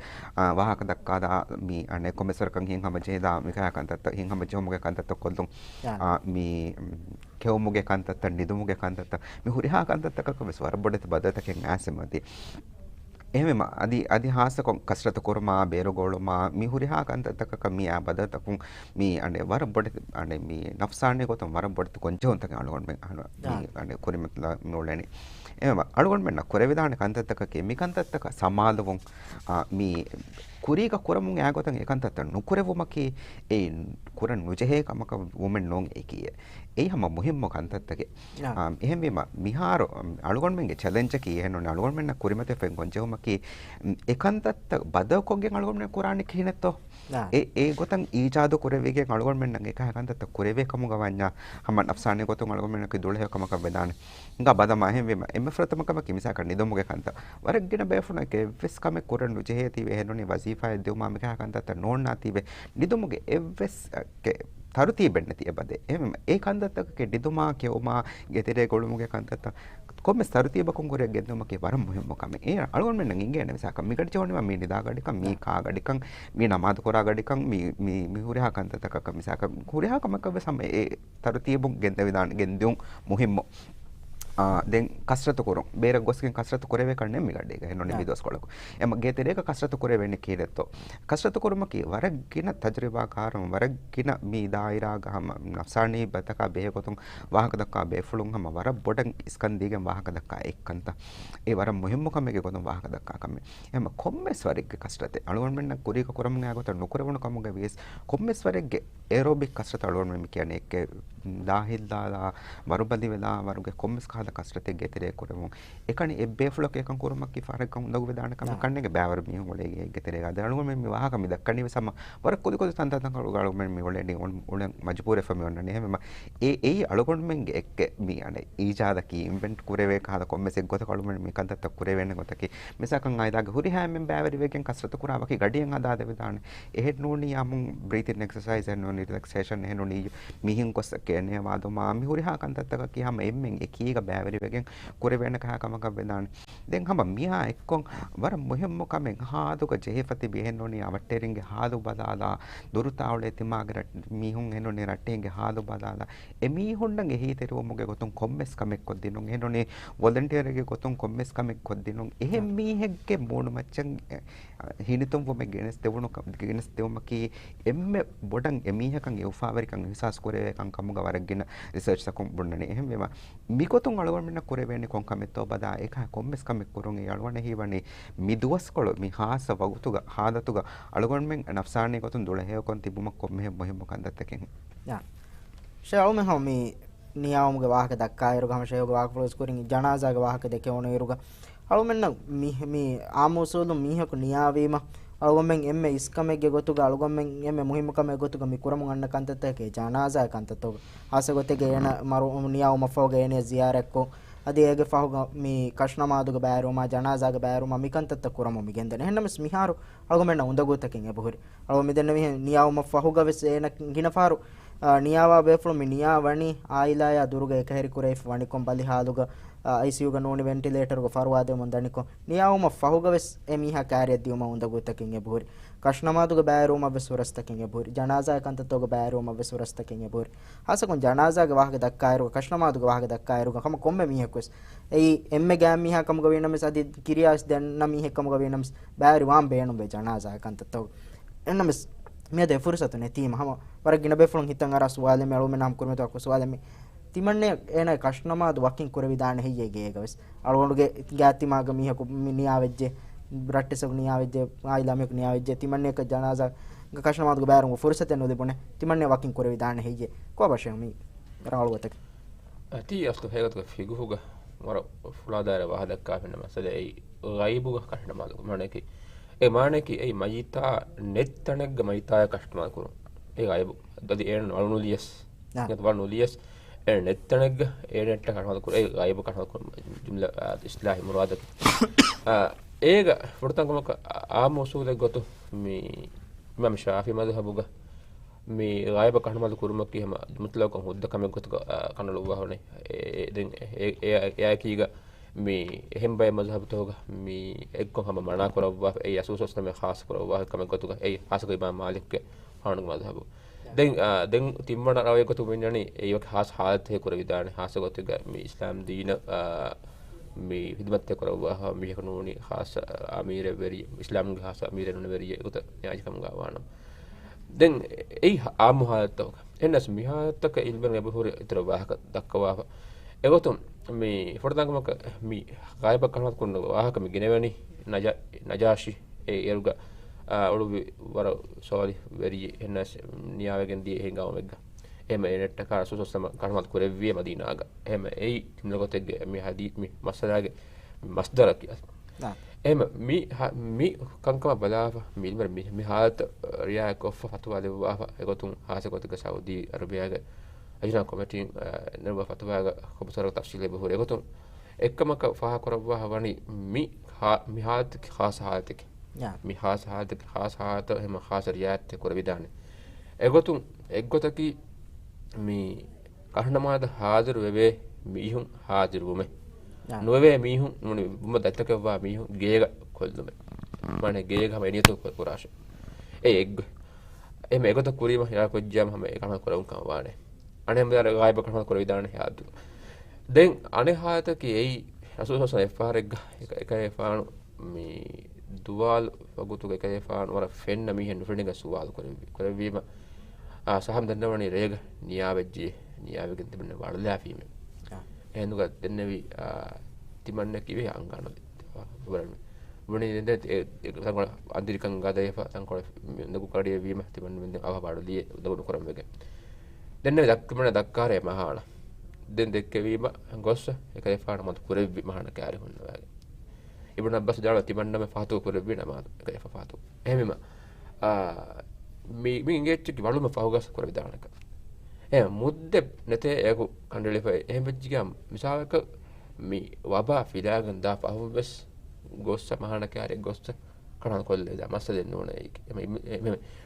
wahaka dakkada mi ane komesar kan hin hama jeda mi ka kan tatta hin hama jomuge kan tatta koldun mi kewmuge kan tatta nidumuge kan tatta mi huri ha kan tatta ka beswar bodete badata ken asemati එහෙම අදි හාසක කස්රත කුරමා බේරගෝලමා මිහුරිහා කන්තතක කමියා බදතකුන් මී අනේ වර බොඩ අනේ මී නෆ්සානේ කොතම වර බොඩ කොන්ජොන්තක අලගොන් මෙන් අහන මී අනේ කුරිමත්ලා නෝලනේ එහෙම අලගොන් මෙන්න කුරවිදාන කන්තතක කෙමි කන්තතක සමාදවුන් මී කුරීක කුරමුන් යාගොතන් ඒකන්තත නුකුරෙවුමකි ඒ කුරන් නුජෙහේ කමක වුමෙන් නොන් ඒකිය ඒ හැම මුහිම්ම කන්තතක එහෙම මෙම මිහාර අලගොන් මෙන්ගේ චැලෙන්ජ් එක කියනෝනේ අලගොන් මෙන්න කුරිමතේ ෆෙන් කොන්ජෙවුමකි ඒකන්තත බදකොගෙන් අලගොන් මෙන්න කුරානි කිහිනතෝ ඒ ගොතන් ඊජාද කුරෙවෙගේ අලගොන් මෙන්න එක හැකන්තත කුරෙවේ කමු ගවඤ්ඤා හැම නෆ්සානේ ගොතන් අලගොන් මෙන්න කි දුලහ කමක බෙදාන nga badama එහෙම මෙම එම ප්‍රථමකම කිමිසක නිදොමුගේ කන්ත වරගෙන බෑෆුන එක වෙස් කම කුරන් නුජෙහේ තිවේ හෙනෝනේ වසීෆා දෙවුමා මෙක හැකන්තත නෝන්නා තිවේ නිදොමුගේ එවස් තරුතිය බෙන්න තිය බදේ එහෙම ඒ කන්දත්තක කෙ නිදුමා කෙවුමා ගෙතරේ ගොළුමුගේ කන්තත කොම්ම තරුතිය බකුන් කුරේ ගෙන්නමකේ වරම් මුහිම්ම කම ඒ අලගොන් මෙන්න ඉංගේ නවිසක මිකට චෝනේ මම නිදා ගඩිකම් මී කා ගඩිකම් මී නමාද කොරා ගඩිකම් මී හුරිහා කන්තතක කමිසක හුරිහා කමක වෙසම ඒ තරුතිය බුන් ගෙන්ද විදාන ගෙන්දුන් මුහිම්ම දැන් කස්රත කරොන් බේර ගොස්ගෙන් කස්රත කරවේ කන්නේ මිගඩේක හෙන්නෝනේ විදොස් කොලකෝ එම ගේතරේක කස්රත කරේ වෙන්නේ කීරෙත්තෝ කස්රත කරොම කී වරගින තජරිබා කාරම වරගින මී දායිරා ගහම නෆ්සානී බතක බේ කොතුන් වාහක දක්කා බේ ෆුලුන් හැම වර බොඩන් ස්කන්දීගෙන් වාහක දක්කා එක්කන්ත ඒ වර මුහිම්ම කමගේ කොතුන් වාහක දක්කා කම එම කොම්මස් වරෙක් කස්රතේ අලුවන් මෙන්න කුරීක කරම නාගොත නුකරවණු කමගේ වේස් කොම්මස් වරෙක්ගේ එරෝබික් කස්රත අලුවන් මෙන්න කියන්නේ එක්ක දාහිල්දාලා වරුබදි වෙලා වරුගේ කොම්මස් කස්රතේ ගෙතරේ කරමු එකනේ එබ්බේ ෆ්ලොක් එකන් කරමක් කි ෆරක් උඳගු බෙදාන කම කන්නේගේ බෑවර මිහ මොලේ ගෙතරේ ගදලු මෙ වහක මි දක්කන්නේ සම වර කොදි කොදි තන් තන් කරු මෙ මි ඔලේ උලෙන් මජ්පූරේ ෆම වන්නනේ මෙම ඒ අලගොන් මෙන්ගේ එක්ක මි අනේ ඊජාද කි ඉන්වෙන්ට් කුරේවේ කහද කොම්මෙසෙක් ගොත කලු මෙ මි කන්තත් කුරේ වෙන්න ගොතකි මෙසකන් ආයදාගේ හුරි හැමෙන් බෑවරි වෙගෙන් කස්රත කුරාවකි ගඩියෙන් හදාද බෙදාන එහෙත් නෝනි යමු බ්‍රීතින් එක්සර්සයිස් and නෝනි රිලැක්සේෂන් එහෙනෝනි මිහින් කොස් කියන්නේ වාදෝ මි හුරි හා කන්තත්තක කියම එම්මෙන් එකීක බෑවරි වෙගෙන් කුරේ වෙන්න කහ කමක බෙදාන දැන් හම මිහා එක්කොන් වර මුහිම්ම කමෙන් හාදුක ජෙහෙපති බෙහෙන්නෝනි අවට්ටෙරින්ගේ හාදු බදාලා දුරුතාවලේ තිමාගේ මිහුන් එනෝනි රට්ටෙන්ගේ හාදු බදාලා එමි හොන්නගේ හීතෙරුවමුගේ ගොතුන් කොම්මස් කමෙක් කොද්දිනුන් එනෝනි වොලන්ටියර්ගේ ගොතුන් කොම්මස් කමෙක් කොද්දිනුන් එහෙම මීහෙක්ගේ මෝණු මච්චන් හිනිතුම් වොමෙ ගෙනස් දෙවුණු ගෙනස් දෙවමකි එම්මෙ බොඩන් එමීහකන් යෝෆාවරිකන් විසස් කුරේ කන් කමුග වරගෙන රිසර්ච් සකුම් බොන්නනේ එහෙම මෙම මිකොතුන් අලවන්න මෙන්න කුරේ වෙන්නේ කොන් කමෙත්තෝ බදා එක කොම්මස් කමෙක් කුරුන් ඒ අලවන්නේ හීවනේ මිදුවස් කොළ මි හාස වගුතුග හාදතුග අලගොන් මෙන් නෆ්සානේ කොතුන් දුලහේ කොන් තිබුම කොම්මෙ මොහිම කන්දත්තකෙන් යා ෂාවම හොමි නියාවමුගේ වාහක දක්කායරු ගම ෂයෝග වාහක ෆ්ලෝස් කුරින් ජනාසාගේ වාහක දෙකේ ඕන ඉරුග අලුමෙන්න මි ආමෝසෝලු මීහකු නියාවීම අලුගොම්ෙන් එම්මෙ ඉස්කමෙගේ ගොතුග අලුගොම්ෙන් එම්මෙ මුහිම කමෙ ගොතුග මි කුරමු අන්න කන්තතකේ ජනාසා කන්තතෝ ආසගොතේ එන මරු නියාවම ෆෝගේ එනේ ziyarekko adi ege fahuga mi kashnamaduga bayruma janazaga bayruma mikantatta kuramu migenden hennamis miharu algomenna undagutakin ebuhuri algo midenne mi niyawma fahuga ves ena ginafaru niyawa befulu mi niyawani ailaya duruga ekaheri kureif wanikom bali haluga ICU ga noni ventilator go farwade mon daniko niyawma fahuga ves emiha kariya diuma undagutakin ebuhuri kashnamaduga bayruma ves urastakin ebuhuri janaza kantattoga bayruma ves urastakin ebuhuri hasakon janaza ga wahga dakkairu kashnamaduga wahga dakkairu kama komme mihekos ei emme gam miha kamga venamis adi kiriyas denna mihe kamga venamis bayri wam beenum be janaza kantattoga ennamis mede fursatu ne tima hama waragina befulun hitan ara suwale me alume nam kurmeto akko suwale me timanne ena kashnamadu wakin kurevi daane heyye geegaves alwonuge gaatimaga miheku niyavejje rattesuk niyavejje ailamek niyavejje timanne ka janaza kashnamadu bayrum fursate no debone timanne wakin kurevi daane heyye ko bashe mi rawalwatak ati astu hegatga figuhuga wara fuladara wahadakka fenna masala ei ghaibuga kashnamadu maneki e maneki ei mayita nettanegga mayita kashnamadu kuru ei ghaibu dadi en alunuliyas ngat walnuliyas nettanegga netta kashnamadu kuru ei ghaibu kashnamadu kuru jumla islahi muradak ega furtangamaka amosude gotu mi imam shafi madhhabuga mi ghaiba kashnamadu kurumaki hema mutlaqan hudda kame gotu kanalu wahone den e kiga mi hembay mazhab toga mi ekko hama mana korawwa ei asusos name khas korawwa kame gotu ei hasago imam malik ke hanu mazhabu den timmana rawe gotu menani ei wak has halat he koravidane hasagotu mi islam deena mi hidmat korawwa mi kanuni khas amire veri islam ge khas amire no veri gotu yaaj kam gawana den ei amu halat toga enas mi halat ka ilben ge buhur itrawa dakwa egotum mi fordangmaka mi ghaiba kanat kunno wahaka mi ginevani najashi eruga ulubi wara soli veri enas niyawegen di hengaw megga ema enetta ka susosama kanat kurevvi madinaga ema ei timlogotege mi hadith mi masalage masdaraki ema mi kankama balafa mi ilmer mi halat riya ko fatwa le wafa egotum hasegotege saudi arabiyaga ajna committee nerwa fatwa khobsara tafsile behur egotum ekkamaka faha korwa wani mi halat khas halatik mi khas halat hema khas riyat korvidane egotum eggotaki mi kahnamada hadir webe mihun hadir wume nuwe mihun nuni buma dattakawa mihun geega kollume mane geega hama eniyatu korashe egg eme egota kurima ya kojjam hama ekana korun kamwane anem dar gaiba kana korvidane yadu den ane hayata ki ei asusosa efarega ekay faanu mi duwal wagutu ekay faanu wara fenna mihen fenninga suwal korevima saham dannawani rega niyavejje niyavegen tibne wadla fime enuga dennevi timanne kiwe angana waran woni dende tangol andirikan gadayefa tangol nagu kadiye wima timanne men ava wadliye udawu koramege denne dakkumana dakkare mahana den dekke wima gossa ekay faana mad kurevvi mahana kaari honna wage ibn abbas dala timanne me fatu kurevvi nama ekay fatu ehmima mi ingecci waluma fahugas kurvidanaka mudde nete egu kandelifa ehmejjigam misalaka mi waba filagan da fahubes gossa mahana kaari gossa kanan kolle da masale nona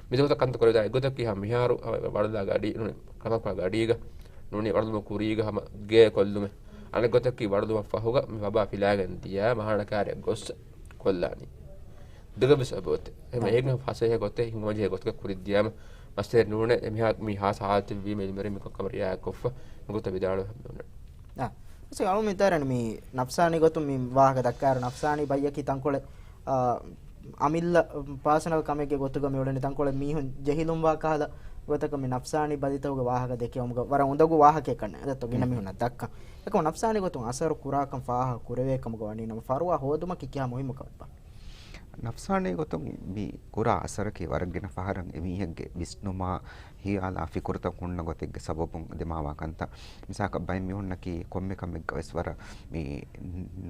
mi dota kanto korida godaki ha miharu walda gadi kanan ko gadiga nuni waluma kuriga hama ge kollume ane godaki waluma fahuga mi waba filagan dia mahana kaari gossa kollani degabes abot egna fase gote hingoje gotka kuridiyam master nune mi has halte vi melmere mi kamariya koffa gota bidalo se alu mitaran mi nafsani gotum mi wahaga dakkar nafsani bayyaki tankole amilla personal kamege gotuga mi odani tankole mihun jehilum wa kala gotaka mi nafsani baditawga wahaga deke umga wara undagu wahake kanne adatto gina mi huna dakka ekon nafsani gotum asar kurakam faaha kureve kamga wani nam farwa hoduma kikya muhimu kabba nafsane gotum mi kura asar ke waragena faharan emihegge visnuma hi ala fikurta kunna gotegge sababun demawa kanta misaka bay mi honnaki komme kamme gaweswara mi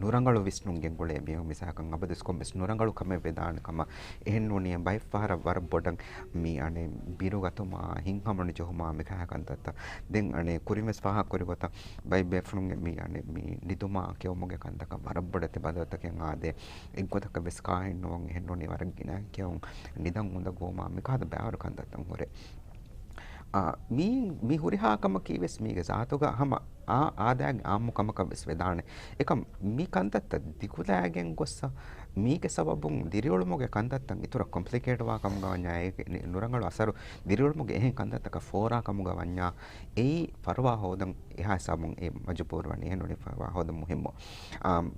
nurangalu visnungen gole mi misaka abadus kommes nurangalu kamme vedan kama ehennuni bay fara war bodan mi ane biru gatuma hinhamani johuma me kha kanta den ane kurimes paha kori gota bay befnunge mi ane mi niduma keomuge kanta ka war bodate badata ken ade eggotaka veska hennon ehennuni waragina keon nidan unda goma me kada bawar kanta tan hore mi huriha kama kiwes mige zaatoga hama ආදායන් ආම්මුකමක වෙදානේ එක මී කන්තත්ත දිකුලාගෙන් ගොස්ස මීක සබබුන් දිරියොළුමගේ කන්තත්තන් ඉතුර complicate වා කම ගවඤ්ඤා ඒ නුරංගල අසරු දිරියොළුමගේ එහෙන් කන්තත්තක ෆෝරා කම ගවඤ්ඤා ඒ පරවා හොදන් එහා සබුන් ඒ මජපූර්වණේ නුනි පරවා හොදන් මුහිම්මෝ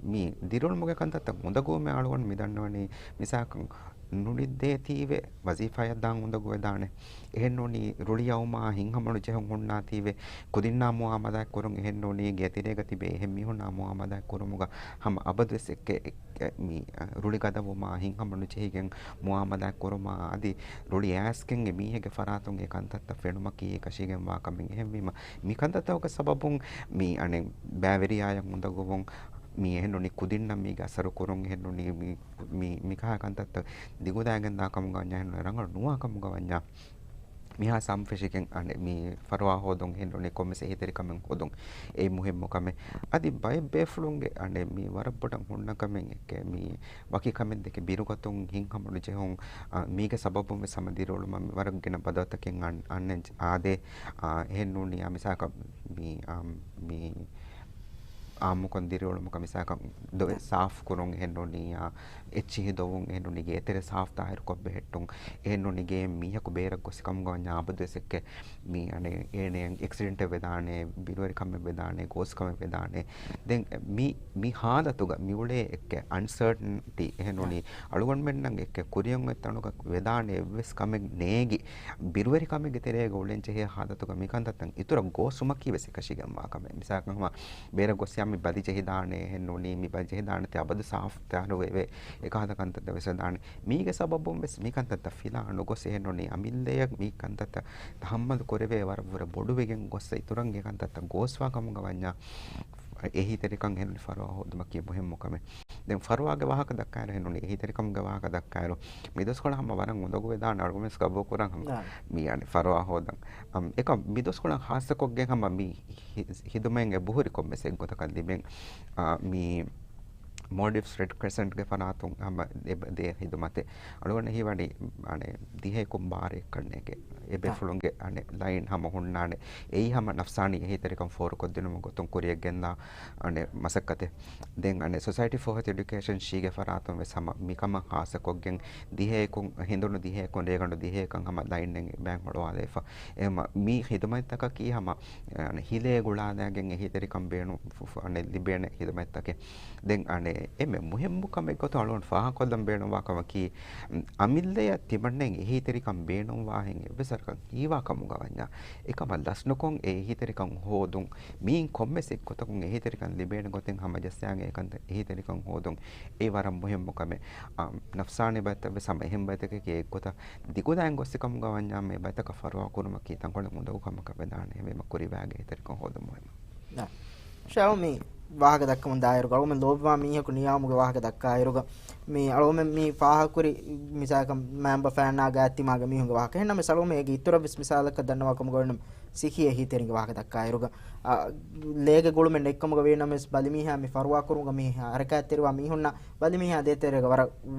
මී දිරියොළුමගේ කන්තත්තන් මුදගෝමේ ආලුවන් මිදන්නවනේ මිසාකන් නුනිද්දේ තීවේ වසීෆායක් දාන් උඳ ගොදානේ එහෙන්නෝනි රුලියවුමා හින්හමනු ජෙහුන් හොන්නා තීවේ කුදින්නා මුහම්මදක් කරුන් එහෙන්නෝනි ගෙතිරේ ගතිබේ එහෙම් මිහුන්නා මුහම්මදක් කරුමුග හම අබදස් එක්ක මි රුලි ගදවුමා හින්හමනු ජෙහිගෙන් මුහම්මදක් කරුමා আদি රුලි ඇස්කෙන් මීහෙගේ ෆරාතුන්ගේ කන්තත්ත ෆෙනුමකී කෂිගෙන් වා කමින් එහෙම් වීම මි කන්තත්තවක සබබුන් මි අනේ බෑවරියායක් උඳ ගොවුන් mi ehennoni kudinna mi gasaru kurun ehennoni mi kaha kantatta digudagen da kamu ganya henno rangal nuwa kamu ganya miha samfishiken ane mi farwa hodon ehennoni kommese hiteri kamen hodon e muhimmo kame adi bay beflunge ane mi warabbodan hunna kamen ekke mi waki kamen deke birugotun hinhamunu jehon mige sababum me samadirolu mam waragena badataken annen ade ehennoni amisaka mi ආමුකන් දිරිවලම කමිසාක දොවේ සාෆ් කුරුන් හෙන්නෝනියා එච්චි හිදවුන් හෙන්නෝනිගේ එතර සාෆ් තාහිර කොබ්බ හෙට්ටුන් හෙන්නෝනිගේ මීහකු බේරක් ගොසිකම් ගවඤ්ඤා ආබදෙසෙක්ක මී අනේ ඒනෙන් accident වෙදානේ බිරුවරි කම්ම වෙදානේ ගෝස් කම්ම වෙදානේ දැන් මී හාදතුග මියුලේ එක්ක අන්සර්ටන්ටි හෙන්නෝනි අලුගන් මෙන්නන් එක්ක කුරියන් වෙතනුක වෙදානේ වෙස් කමෙක් නේගි බිරුවරි කම්මගේ තෙරේ ගෝලෙන් චෙහ හාදතුග මිකන්තත්තන් ඉතුරු ගෝසුමකී වෙස කෂිගම් වා කම මිසාකම බේර ගොසියම් mi badi jehidane hennoni mi badi jehidane te abadu saaf tano we ekada kantata wesadane mige sababum bes mi kantata fila no gose hennoni amilleyak mi kantata dhammadu koreve war bodu wegen gosse ituran ge kantata goswa kamu gawanya ehi terikan hennoni farwa hoduma kiye muhimmo kame den farwa ge wahaka dakkayro hennoni ehi terikam ge wahaka dakkayro midos kola hamma waran undogu wedana arguments gabo kuran hamma mi ane farwa hodan eka midos kola hasakok gen hamma mi hidumen ge buhuri kommese gotaka diben mi Maldives Red Crescent ge fanatun hamma de hidumate alugone hi wadi ane dihe kumbare kanne ge ebe fulunge ane line hamma hunnane ei hamma nafsani ehi terikam for koddinum gotun kuriye genna ane masakkate den ane Society for Health Education shige fanatun we sama mikama hasakoggen dihe kun hindunu dihe kun regandu dihe kan hamma line nen bank holo alefa ema mi hidumaitaka ki hamma ane hile guladagen ehi terikam beenu ane libene hidumaitake den ane eme muhimmu kame goto alon faha kollam beenum wa kama ki amille timannen ehi terikam beenum wa hen ebesarkan hiwa kamu gawanya ekama lasnukon ehi terikam hodun min kommes ekkotokun ehi terikam libene goten hama jasyange ekanta ehi terikam hodun e waram muhimmu kame nafsani batta be sama ehem batake ke ekkota dikudan gossikam gawanya me bataka farwa kuruma ki tankol mundu kama ka bedane me makuri wage ehi terikam hodun muhimmu na Xiaomi ವಾಹಕ ದಕ್ಕ ಮುಂದೆ ಆಯಿರುಗ ಅಳುಮೆ ಲೋಬಿವಾ ಮೀಹಕು ನಿಯಾಮುಗೆ ವಾಹಕ ದಕ್ಕ ಆಯಿರುಗ me ಅಳುಮೆ me ಫಾಹಕುರಿ ಮಿಸಾಕ ಮ್ಯಾಂಬ ಫ್ಯಾನ್ನಾಗ ಅತ್ತಿಮಾಗ ಮೀಹುಂಗೆ ವಾಹಕ ಹೆಣ್ಣ ಮೆ ಸಳುಮೆ ಏಗೆ ಇತ್ತುರ ಬಿಸ್ ಮಿಸಾಲಕ್ಕ ದನ್ನವಾಕಮುಗೊಳ್ನ ಸಿಹಿಯ ಹೀತೆರಿಂಗೆ ವಾಹಕ ದಕ್ಕ ಆಯಿರುಗ ಲೇಗೆ ಗುಳುಮೆ ನೆಕ್ಕಮುಗ ವೇಣ mess ಬಲಿಮಿಹಾ ಮಿ ಫರ್ವಾ ಕುರುಗ ಮಿ ಹರಕಾತಿರುವ ಮೀಹುನ್ನ ಬಲಿಮಿಹಾ ದೇತೆರೆಗ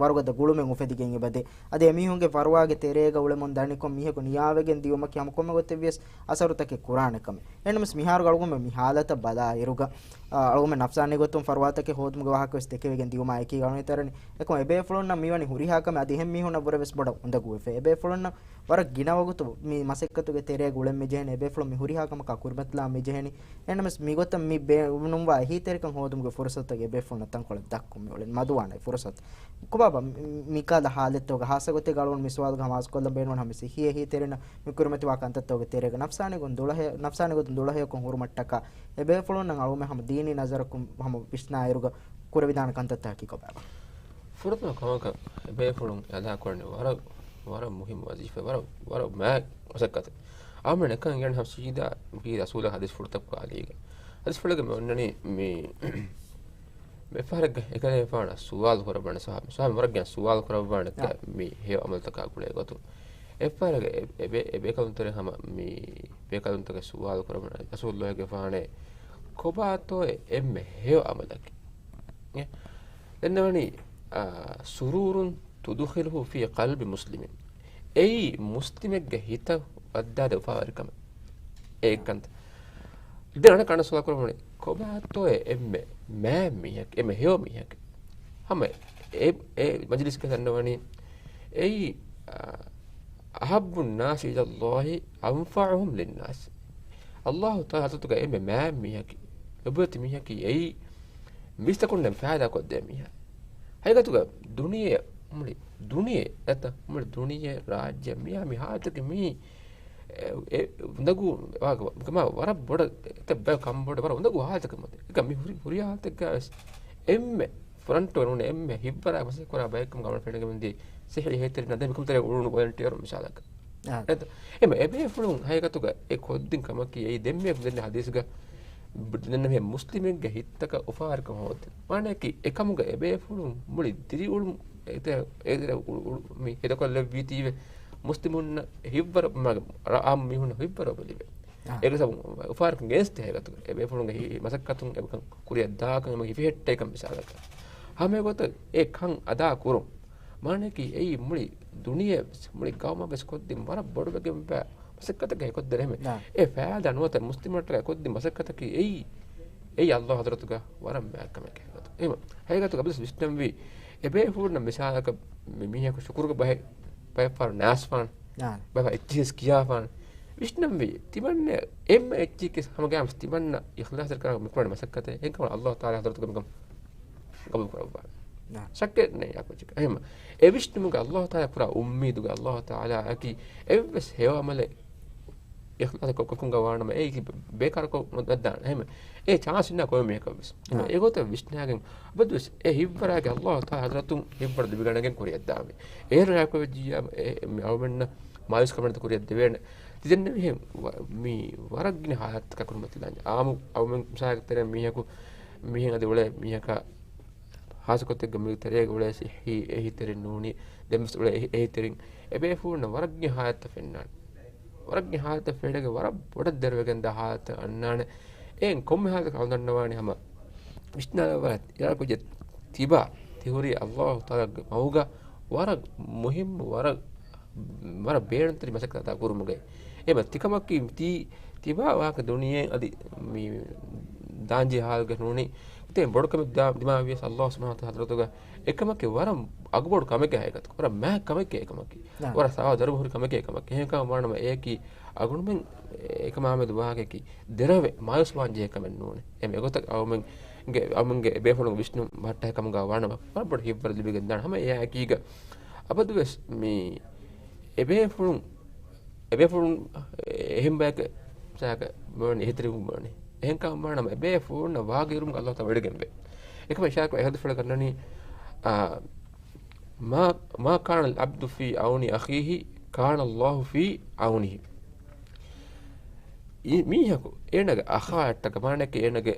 ವರುಗದ ಗುಳುಮೆ ಉಫೆದಿಗೆಂಗೆ ಬದೆ ಅದೇ ಮೀಹುಂಗೆ ಫರ್ವಾಗೆ ತೆರೆಗ ಉಳೆ ಮುಂದೆ ದಣಿಕೊಂ ಮೀಹಕು ನಿಯಾವೆಗೆನ್ ದಿವಮಕ್ಕೆ ಹಮಕೊಮ್ಮೆ ಗೊತ್ತೆವಿಯಸ್ ಅಸರುತಕ್ಕೆ ಕುರಾಣಕಮೆ ಹೆಣ್ಣ ಮೆಸ್ ಮಿಹಾರುಗ ಅಳುಗುಮೆ ಮಿ ಹಾಲತ ಬದ ಆಯಿರುಗ අලුම නෆ්සානේ ගොතුම් ෆර්වාතක හොදුමුග වහක වෙස් දෙකෙගෙන් දියුමා එකී ගණන් විතරනේ එකම එබේ ෆලොන්න මිවනි හුරිහාකම අදි හැම් මිහුන බර වෙස් බඩ උඳගු වෙ එබේ ෆලොන්න වර ගිනවගතු මි මසෙක්කතුගේ තෙරේ ගුලෙම් මෙජෙහෙන එබේ ෆලො මි හුරිහාකම කකුර්බත්ලා මෙජෙහෙනි එන්නමස් මි ගොතම් මි බේ උනුම් වා හීතරිකම් හොදුමුග ෆුරසතගේ එබේ ෆලොන්න තන් කොල දක්කුම් මෙවලෙන් මදුවානයි ෆුරසත කොබබ මිකාද ಹಾಲೆತ್ತೋಗ ಹಾಸಗೊತ್ತೆ ಗಾಳವನ್ ಮಿಸ್ವಾದ ಗಮಾಸ್ ಕೊಲ್ಲ ಬೇನವನ್ ಹಮಿಸಿ ಹಿಯೆ ಹೀತೆರೆನ ಮಿಕುರುಮತಿ ವಾಕಂತತ್ತೋಗ ತೆರೆಗ ನಫ್ಸಾನೆ ಗೊಂದು ದುಳಹೆ ಕೊಂ ಹುರುಮಟ್ಟಕ ಎಬೆ ಫಲೋನ್ ನಂಗ ಅಳುಮೆ ಹಮ ದೀನಿ ನಜರಕು ಹಮ ವಿಷ್ಣಾ ಇರುಗ ಕುರ ವಿಧಾನ ಕಂತತ್ತ ಹಾಕಿ ಕೊಬಾಬ ಫುರತ್ನ ಕಮಕ ಎಬೆ ಫಲೋನ್ ಯದಾ ಕೊರ್ನೆ ವರ ಮುಹಿಮ್ ವಜೀಫೆ ವರ ಮಾ ವಸಕತೆ amene kan yan hafsida fi rasul hadis furtab ko aliga hadis fulaga me onnani me farag ekane faana suwal korabana saham waragyan suwal korabana ka mi he amal taka kule gotu e farag ebe kaluntere hama mi be kaluntere suwal korabana rasulullah ge faane kobato emme he amalaki ne lennawani sururun tudkhiluhu fi qalbi muslimin ay muslimegge hita waddada ufawarikam ekant dena kana suwal korabana kobato emme mamiyak emme he miyak hama e majlis ka lennawani ay ahabbun nas ila allah anfa'uhum lin nas Allah ta'ala tutuga emme mamiyak obati mihaki ay mistakunna faada kodde miha haygatuga duniya muli duniya ata muli duniya rajya miha mihatake mi ndagu waga kama wara boda tabba kamboda wara ndagu haatake mate eka mi huri haatake emme front one emme hibbara mase kora baykum gamal fenege mende sihli heter nade mikum tare urunu volunteer misalaka ata emme ebe fulun haygatuga e koddin kamaki ei demme denne hadisuga denne me muslimen ge hittaka ufaarka hote manaki ekamuga ebe fulun muli diri ulum ete mi hedakolle vitiwe muslimun hibbar am mihun hibbar bolibe ega sabu ufaarka genst haygatuga ebe fulun ge masakkatun ebe kuriya daaka me hifette ekam misalaka hame gota e kan ada kurum manaki ei muli duniya muli gawma bes koddim bara bodbege ba masakkata ge koddere me e faada nuata muslimata koddim masakkata ki ei allah hadratuga waram baakame ge goto ema haygatuga bes system vi ebe furna misalaka miya ko shukurga bahe far nasfan baba ettis kiyafan vishnam vi timanne em ettis hamagam timanna ikhlas kar mikwan masakkata enka allah taala hadratuga mikam qabul koraba sakke ne yakochika ema e vishnumuga allah taala pura ummeeduga allah taala aki ebbes hewa male ikhlas ko kunga wana me e bekar ko naddan ema e chance na ko me kabis e goto vishnagen badus e hibbarage allah taala hadratum hibbar dibiganagen koriyaddaami e ra ko jiya me awmenna mayus kamanta koriyadde wen tidenne mi waragni halat ka kurmatilan aamu awmen saag tere mihaku mihin ade wala mihaka hasakotte gamil tere wala sihi ehi tere nuni dems wala ehi tere ebe fuuna waragni halat fennan waragni halat fedege warab boda derwegen da halat annane en komme halat kalnannawani hama vishnalavat yar ko jet tiba theory allah taala mauga warag muhim warag mara beerantri masakata kurumuge eba tikamakki ti tiba waaka duniye adi mi danji halge nuni te bodkam dima wies allah subhanahu wa ta'ala hadratuga ekamakke waram agbod kameke haygat wara ma kameke ekamakke wara sawa daruhuri kameke ekamakke heka marnama eki agunmen ekamamed waage ki derave mayus wanje ekamen nuni em egotak awmen ge amenge befolong vishnu bhatta ekamga warnama warbod hibbar libigen dan hama ya kiga abadu wes mi ebe fulun ehembak saka morni hitrim morni ehenka marnam ebe fulun waagirum allah ta wedegembe ekama shaka ehad fula kannani ma kana al abdu fi auni akhihi kana allah fi aunihi mihako enaga akhaataka manake enage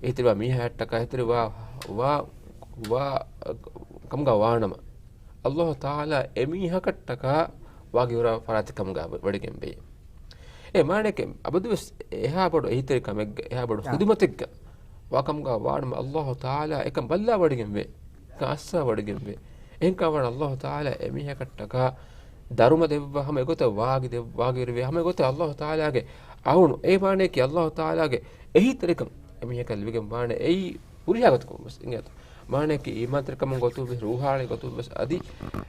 hitirwa mihaataka hitirwa wa kamga waanama Allah Taala emihakattaka wagiura faratikam ga wadigembe e maneke abadus eha bodu ehiteri kameg eha bodu hudumategga wakam ga waanama Allah Taala ekam balla wadigembe ka assa wadigembe enka wan Allah Taala emihakattaka daruma devva hama egota wagirve hama egota Allah Taala ge awunu e maneke Allah Taala ge ehiterikam emihakal vigem bane ei urihagat ko bas ingat maneki imantrikam gotu be ruhale gotu bas adi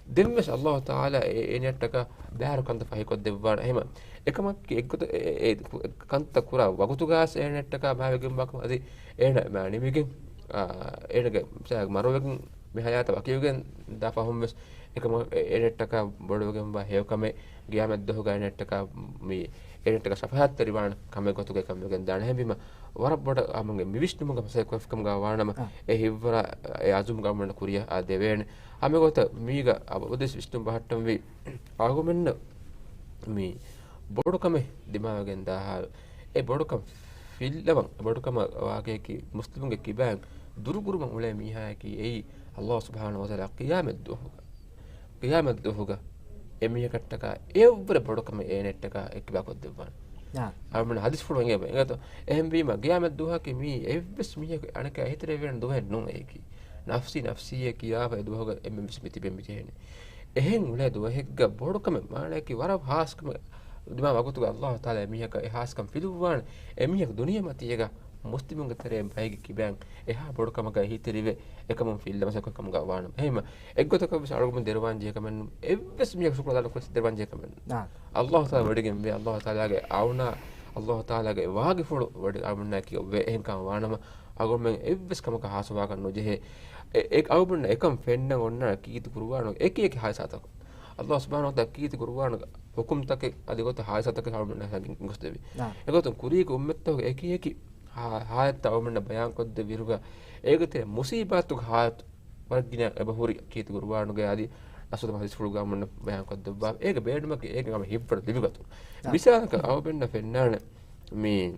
demmes allah taala enettaka baaru kanta fahi kod devwana hema ekamak ekgot e kanta kura wagutu gas enettaka bhavegem bakam adi ena manimigen enege sag marowegen me hayata wakiyugen da fahummes ekam enettaka bodogem ba hewkame giyamed dohuga enettaka mi enettaka safahat teriwan kame gotuge kamegen dan hembima warabboda amange mivishnumunga masay kofkam ga warnama e hivra e azum gamna kuriya a devene ame gota miga abodis vishnum bahattam vi agumenna mi බොඩකම දිමාගෙන් දාහා ඒ බොඩකම ෆිල්ලවන් බොඩකම වාගේ කි මුස්ලිමුගේ කිබෑන් දුරුගුරුම උලේ මීහාකි එයි අල්ලාහ් සුබ්හානහු වතාලා qiyaamad duhuga emiyakkataka evvere bodokama eenettaka ekkibakod devwan amana hadis fulun ebe engato ehem bima qiyaamad duhaki mi evves miya anaka hitere wen duhen nun eki nafsiye kiyafa duhuga emme bismiti bemiti hene ehen ule duhegga bodokama maanaki warab haaskama dima wagutu Allah taala emiyaka e haaskam filuwan emiyak duniya matiyega muslimunga tere baygi kibang eha bodokamaga hiterive ekam fillamasa kamaga wana ehma eggotaka bis argumen derwan je kamen evves miyak sukla dal ko derwan je kamen Allah taala wadigen be Allah taala ge auna Allah taala ge waagi fulu wadi argumen ki we ehem kam wanama argumen evves kamaka hasawa ganno je ek argumen ekam fenna onna kiitu kurwano ek haisata Allah subhanahu wa taala kiitu kurwano hukum take adigota haisata ke argumen hagin gosdevi egoton kuri ko ummetto ek haat awmenna bayan kodde viruga egate musibatu haat wargina ebahuri kitu gurwanuge adi asuda hadis fuluga menna bayan kodde ba ege beedumake ege gam hibbar libigatu bisaka awmenna fennana mi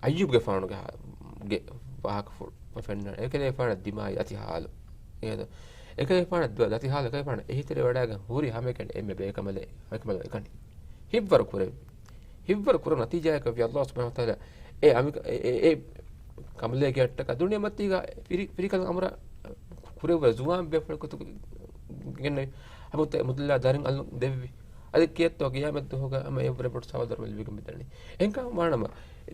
ayyub ge faanuga ge wahak ful fennana ekele faana dimai ati halu eda ekele faana dati halu ekele faana ehitere wadaga huri hameken emme bekamale ekmale ekani hibbar kure hibbar kura natija ka vi Allah subhanahu wa taala e kamle ke atta ka dunya matiga firikal amra kure wa zuwan be fal ko to genne abutte mudalla darin al devvi adikket to qiyamat hoga ama evre bot sawadar mel bigum bitani enka manama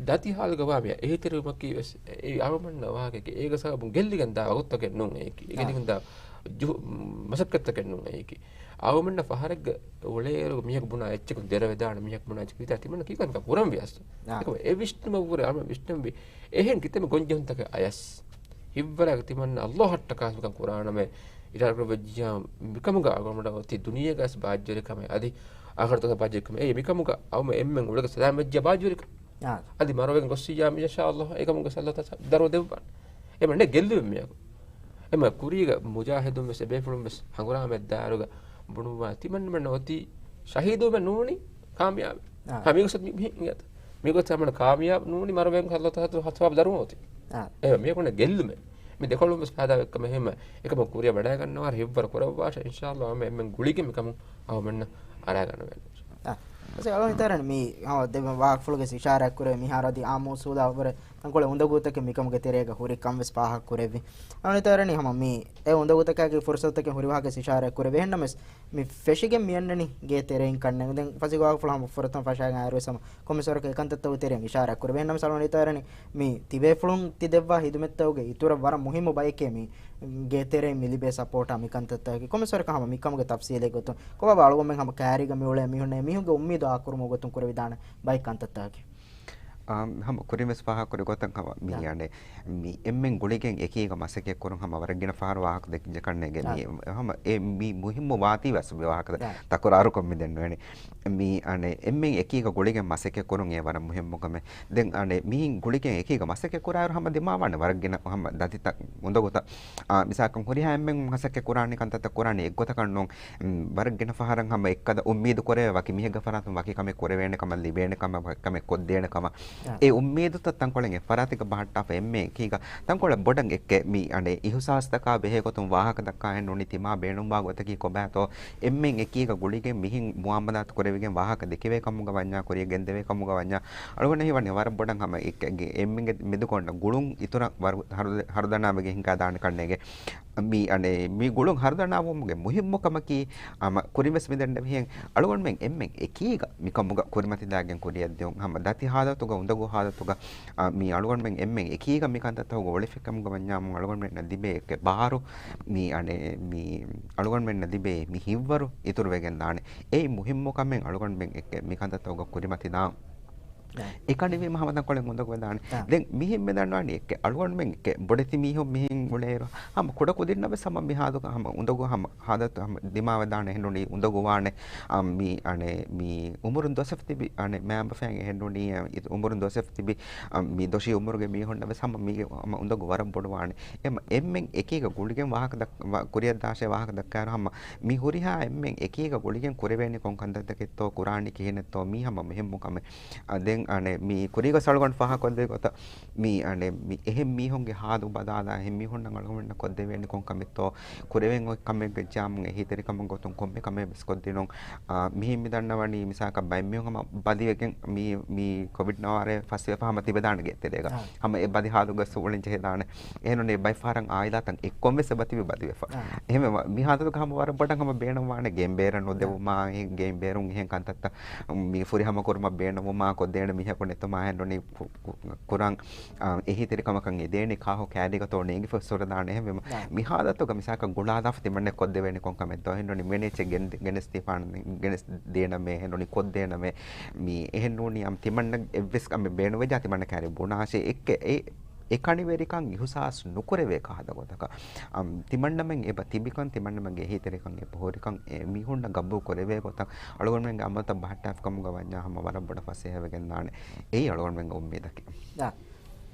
dati hal gawa me e teru makki e arumanna waage ke ega sabun gelli ganda agotto ke nun eki egedi ganda masakkatta ke nun eki awmenna faharag oleeru miyak buna echku derave daana miyak buna echku ita timanna kikan ka puram vias ekama e vishnuma pura ama vishnumbi ehen kiteme gonjon taka ayas hibwara timanna Allah hatta ka kan qur'ana me ira robajja mikamuga agomada oti duniya gas baajjere kame adi akhar to baajjere kame e mikamuga awme emmen ulaga sadamajja baajjere adi marowen gossiya mi insha Allah ekamuga sallata daro devban emenne gellu miyak ema kuriga mujahidum mes befulum mes hangura me daruga bunuwa timan man oti shahidu men nuni kamyab hamigo sat mi ngat migo tamana kamyab nuni marwen khallata hatu hatwab daru oti me kone gellume me dekolum bes pada ekම එහෙම එකම කුරිය වැඩ ගන්නවා හිව්වර කරවවාට ඉන්ෂාල්ලාහ් මෙන්න ගුලිගෙ මෙකම අව මෙන්න අරා ගන්න වෙනවා ase alon itaran mi ha de wa fulge ishara kure mi haradi amu suda over ankole undagutake mikamuge terega huri kamves paha kurevi alon itaran hama mi e undagutake ge fursatake huri waage ishara kureve hennames mi feshige mi annani ge terein kanne den fasigo wa fulham furatan fashaga aru sama komisorke kantatta tereng ishara kureve hennames alon itaran mi tibe fulun tidevwa hidumettauge itura wara muhimu bayke mi ge terei milibe support ami kantatta ge komisorke hama mikamuge tafsile gotu ko baba algomen hama kaariga mi ole mi hunne mi hunge ummeedu akuru gotun kure vidana bay kantattaage ham kurimes paha kure gotan kama mi ane mi emmen guligen ekiga masake kurun hama waragina fahar wahak de jakanne ge mi hama e mi muhimmu wati was wahak takura aru kom den wene mi ane emmen ekiga guligen masake kurun e wara muhimmu kame den ane mi guligen ekiga masake kura aru hama demawane waragina hama datita undogota misakam hori ha emmen masake kurani kantata kurani eggota kannon waragina faharan hama ekkada ummeedu kore waki mihega faratun waki kame kore wene kama libene kame koddene kama e ummeedu tattankolen e faratiga bahatta fa emme kiga tankola bodan ekke mi ane ihusastaka behe gotum wahaka dakka hen noni tima beenum ba gotaki ko bato emmen ekiga gulige mihin muammadat korevigen wahaka dekive kamuga wanya koriye gendeve kamuga wanya alugone hiwane war bodan hama ekke emmenge medukonna gulun itura harudana bege hinka daana kannege mi ane mi gulun harudana wumuge muhimmo kamaki ama kurimes midende bihen alugon men emmen ekiga mi kamuga kurimati dagen koriyadde hama dati hadatuga undago hadatuga mi alugon men emmen ekiga mi kantata go olefekam go wanyam alugon men nadibe ke baharu mi ane mi alugon men nadibe mi hivwaru ituru wegen daane ei muhimmo kamen alugon men ekke mi kantata go kurimati da එකණිවි මහමදන් කොලෙන් හොඳ කොදාන දැන් මිහින් මෙදන්නවනේ එක්ක අලුවන් මෙන් එක්ක බොඩති මිහො මිහින් උලේර හම කුඩ කුදින්නබ සම මිහාදු හම උඳගු හම හදත් හම දිමාව දාන හෙන්නුනි උඳගු වානේ මි අනේ මි උමුරුන් දොසෙෆ් තිබි අනේ මෑම්බ ෆෑන් හෙන්නුනි උමුරුන් දොසෙෆ් තිබි මි දොෂි උමුරුගේ මි හොන්නබ සම මි උඳගු වරම් බොඩ වානේ එම එම්මෙන් එකීක ගුලිගෙන් වාහක කුරිය දාශේ වාහක දක්කාර හම මි හුරිහා එම්මෙන් එකීක ගුලිගෙන් කුරෙවෙන්නේ කොන් කන්දතකෙත්තෝ කුරානි කිහෙනෙත්තෝ මි හම මෙහෙම් මොකම දැන් අනේ මි කුරිග සල්ගොන් පහ කොද්දේ කොට මි අනේ මි එහෙම් මි හොන්ගේ හාදු බදාලා එහෙම් මි හොන්න අලගොන්න කොද්දේ වෙන්නේ කොන් කමෙත්තෝ කුරෙවෙන් ඔය කමෙග්ගේ ජාම් හිතරි කම ගොතුන් කොම්මේ කමේ බස් කොද්දිනොන් මි මි දන්නවනි මිසාක බයි මි හොම බදිවකින් මි කොවිඩ් නවාරේ ෆස්සේ පහම තිබදාන ගෙත්තේක හම ඒ බදි හාදු ගස් වලින් ජෙහදාන එහෙනුනේ බයි ෆාරන් ආයිලාතන් එක්කොම් වෙස බතිවි බදිවෙෆා එහෙම මි හාදු කම වර පටන් හම බේනම් වානේ ගේම් බේරන් නොදෙවුමා ගේම් බේරුන් එහෙන් කන්තත්ත මි ෆුරි හම කුරුම බේනමුමා කොද්දේන මිහ කොනෙත මාහෙන්ඩොනි කුරන් එහි තිරිකමකන් එදේනි කාහෝ කෑඩික තෝනේගි ෆස්සොර දානේ හැම මිහාදත්තු ගමිසාක ගුණාදාෆ තිමන්නේ කොද්ද වෙන්නේ කොන් කමෙත් දොහෙන්ඩොනි මෙනෙචෙ ගෙනස් තිපාන ගෙනස් දේන මේ හෙන්ඩොනි කොද්දේන මේ මි එහෙන්නුනි අම් තිමන්න එවස් කම බේන වෙජා තිමන්න කෑරි බුනාෂේ එක්ක එකණිවේරිකන් ඉහුසාස් නුකරවේ කහද ගොතක තිමන්නමෙන් එබ තිබිකන් තිමන්නමගේ හිතරකන් එ පොරිකන් මිහුන්න ගබ්බු කරවේ ගොතක් අලගොන්මෙන් අමත බහට්ටාෆ් කමුග වඤ්ඤා හම වරබ්බඩ පස්සේ හැවගෙන නානේ ඒ අලගොන්මෙන් උම්මේදකි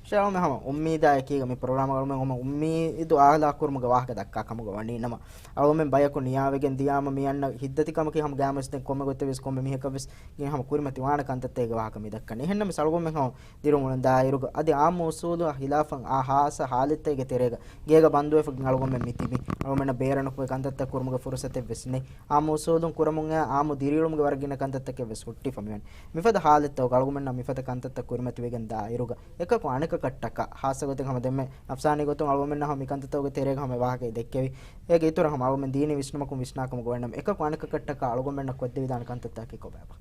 ශාම හම උම්මීදායකීග මේ ප්‍රෝග්‍රෑම් වල මම උම්මීදු ආලා කුරුමග වාහක දක්කා කමුග වණී නම අවමෙන් බයකු නියාවෙගෙන් දියාම මියන්න හිද්දති කමකි හම ගෑමස් දෙන් කොම්ම ගොත වෙස් කොම්ම මිහකවස් ගේ හම කුරිමති වාණ කන්තත්තේග වාහක මේ දක්කනේ එහෙන්නම සල්ගොම්මෙන් හම දිරුමුන දායිරුග අදි ආම උසූලු හිලාෆන් ආහාස හාලිත්තේග තෙරේග ගේග බන්දුවෙ ෆග අලගොම්මෙන් මිතිබි අවමෙන් බේරණ කො කන්තත්ත කුරුමග ෆුරසතේ වෙස්නේ ආම උසූලුන් කුරමුන් ආම දිරිළුමුග වර්ගින කන්තත්තක වෙස් හුට්ටි ෆමියන් මිෆද හාලිත්තෝ අලගොම්මෙන් මිෆද කන්තත්ත කුරිමති වෙගෙන් දායිරුග එක කො අනක කට්ටක ಹಾಸಗೋತೆ ಹಮ ದೆಮ್ಮೆ ಅಫ್ಸಾನಿ ಗೊತ್ತು ಅಳವಮೆನ್ನ ಹಮ ಮಿಕಂತತೋಗೆ ತೆರೆಗ ಹಮ ವಾಹಕೆ ದೆಕ್ಕೆವಿ ಹೇಗೆ ಇತುರ ಹಮ ಅಳವಮೆನ್ ದೀನಿ ವಿಷ್ಣುಮಕು ವಿಷ್ಣಾಕಮ ಗೋವಣ್ಣಂ එක කණක කට්ටක අලගොමෙන්න කොද්ද විදාන කන්තතකි කොබෑබ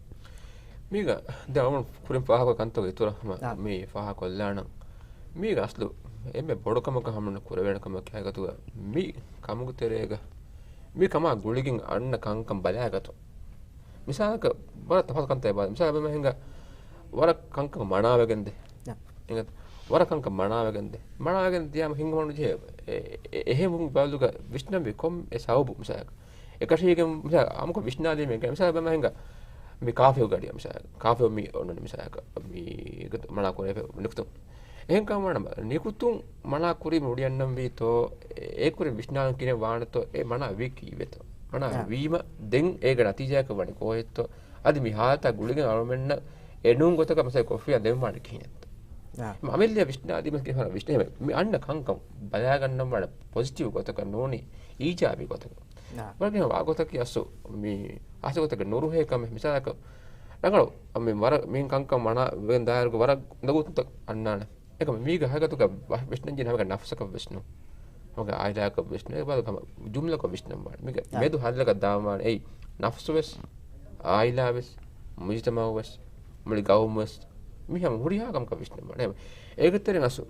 මීග දවම කුරින් පහක කන්තෝගේ ඉතුර හම මේ පහ කොල්ලාන මීග අස්ලු එමෙ බොඩකමක හමන කුර වෙනකම කෑගතුව මී කමුග ತೆರೆಗ මී කම ගුලිගින් අන්න කංකම් බලාගතු මිසාක බර තපස් කන්තේ බා මිසා බෙම ಹೆಂಗ වර කංකම මනාවගෙන්ද එංග වර කංකම මනාවගෙන්ද මනාවගෙන් තියාම හිඟමනු ජේ එහෙම බල්ලුක විශ්නම්බි කොම් ඒ සවබු මිසාක එකශීගෙන් මිසා අමුක විශ්නාදී මේ මිසා බෙම ಹೆಂಗ මේ කාෆේ ගඩිය මිසා කාෆේ මී ඔන්න මිසාක මී මනා කොරේ නිකුතු එහෙන් කමන නිකුතුන් මනා කුරි මුඩියන්නම් වීතෝ ඒ කුරි විශ්නාන් කිනේ වානතෝ ඒ මනා වීකී වෙතෝ මනා වීම දෙන් ඒක නතිජයක වණි කොහෙත්තෝ අදි මිහාත ගුලිගෙන අරමෙන්න එනුන් ගොතක මසයි කොෆිය දෙම්මාට කිනෙත් මමෙල්ලිය විශ්නාදී මස් කියන විශ්නේ මේ අන්න කංකම් බලා ගන්නම් වඩ පොසිටිව් ගොතක නෝනි ඊජාබි ගොතක වර්ගන වාගොතක යසු මේ ආසගොතක නුරුහේ කම මිසාක නගලෝ මේ වර මේ කංකම් මනා වෙන් දායරක වර නගුත් අන්නාන එකම මීග හගතුක විශ්නන් ජින හග නෆසක විශ්නු හග ආයදාක විශ්නු ඒ බල කම ජුම්ලක විශ්නම් බාර මේක මෙදු හදලක දාමාන ඒ නෆසුවස් ආයිලාවස් මුජ්තමාවස් මලි ගවමස් මිහම හුරියාගම් ක විශ්නම් බාර ඒකතරෙන් අසු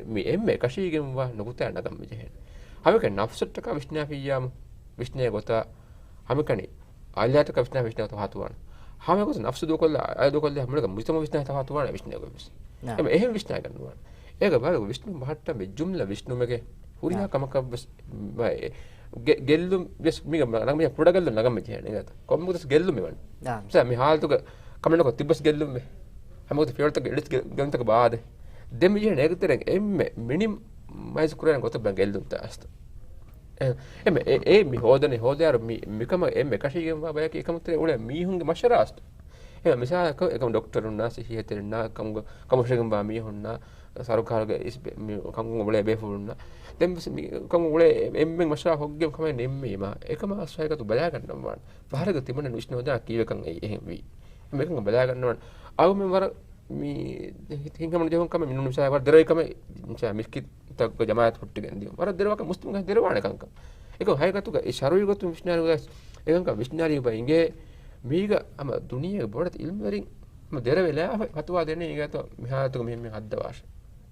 මේ එම්මේ කෂීගෙන් වා නගුත නගම් මෙහෙ හවක නෆසට ක විශ්නා පියාම විශ්නේ ගොත හමකනේ ආයිලාට ක විශ්නා විශ්නා තහතුවන් හමක නෆසු දොකල්ල ආය දොකල්ල හැමලක මුජ්තම විශ්නා තහතුවන් විශ්නේ ගොස් එම එහෙම විශ්නා කරනවා ඒක බලක විශ්ණු මහට්ට මේ ජුම්ලා විශ්ණුමගේ හුරියා කමක ගෙල්ලුම් බස් මිග නම් මේ පොඩගල්ල නගම කියන්නේ නේද කොම්මුදස් ගෙල්ලුම් මෙවන් සෑ මේ හාල්තුක කමනක තිබ්බස් ගෙල්ලුම් මේ හැමෝට ෆියල්ත ගෙල්ලස් ගන්තක බාද දෙම කියන ඒකතරෙන් එම්මේ මිනිම් මයිස් කුරයන් ගොත බං ගෙල්ලුම් තාස්ත එම ඒ මි හොදනේ හොදාර මිකම එම්මේ කෂිගෙන් බයක එකමුතේ උල මීහුන්ගේ මෂරාස්ත එම මිසාක එකම ડોක්ටර් උන්නා සිහියතෙන්නා කමෂගෙන් බා මීහුන්නා සරුකාරගේ කංගු ඔබලේ බේෆුන්නා දැන් කංගු ඔබලේ එම්මෙන් මෂරා හොග්ගෙන් කම නෙම්මේ මා එකම ආශ්‍රයකතු බලා ගන්නවා පාරක තිබුණ නුෂ්ණෝදා කීවකන් එහෙම වී මේකම බලා ගන්නවා අවම වර මේ හින්කම ජෙහොන් කම මිනු නිසා වර දරේකම නිසා මිස්කිත් තක ජමායත් පුට්ටි ගන්දිය වර දරවක මුස්ලිම් ගහ දරවාණ කංක එක හයකතුක ඒ ශරුවිගතු මිෂ්නාරුගස් එකංක මිෂ්නාරිය බයින්ගේ මීග අම දුනියේ බොඩත් ඉල්ම වරින් ම දෙර වෙලා හතුවා දෙන්නේ ඊගත මෙහාතුක මෙහෙම හද්දවාශ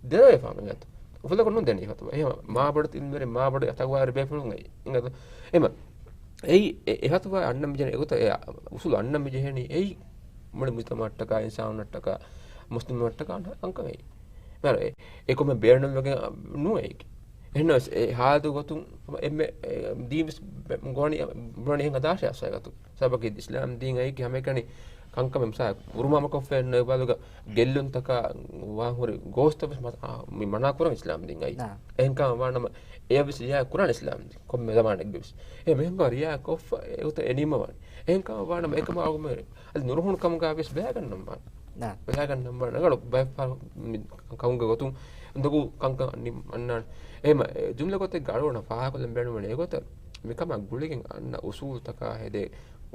දෙරේ ෆාමගත උපල කොන්න දෙන්නේ හතුවා එහෙම මා බොඩත් ඉල්ම වරින් මා බොඩ අතගවාර බේෆුලුන් ඊගත එම එයි එහතුවා අන්නම් ජන ඒකත උසුල අන්නම් ජෙහෙනි එයි මොළ මුතමට්ටක ඉන්සාවනට්ටක muslim watta kan ankame mar ekom beernam wage nuwe එන්නස් ඒ හාදු ගොතුන් එමෙ දීවිස් ගෝණි බ්‍රණි හංග දාශය අසයගතු සබකි ඉස්ලාම් දීන් අයි කි හැමකනි කංකම මසා උරුමම කොෆෙන් නෙබලුග ගෙල්ලුන් තක වාන් හොරි ගෝස්තබස් මි මනා කරන් ඉස්ලාම් දීන් අයි එන්කම වන්නම එයවිස් යා කුරාන ඉස්ලාම් දී කොම් මෙදමානෙක් බිස් ඒ මෙහෙන් ගරියා කොෆ ඒත එනීම වන් එන්කම වන්නම එකම ආගම අල් නුරුහුන් කම ගාවිස් බෑගන්නම් බන් නා බෑගන්නම් බන් නගල බෑ කවුංග ගොතුන් ndgu kanka annan ema jumla kote garona faha kolen benu ne gota mi kama guligen anna usul taka hede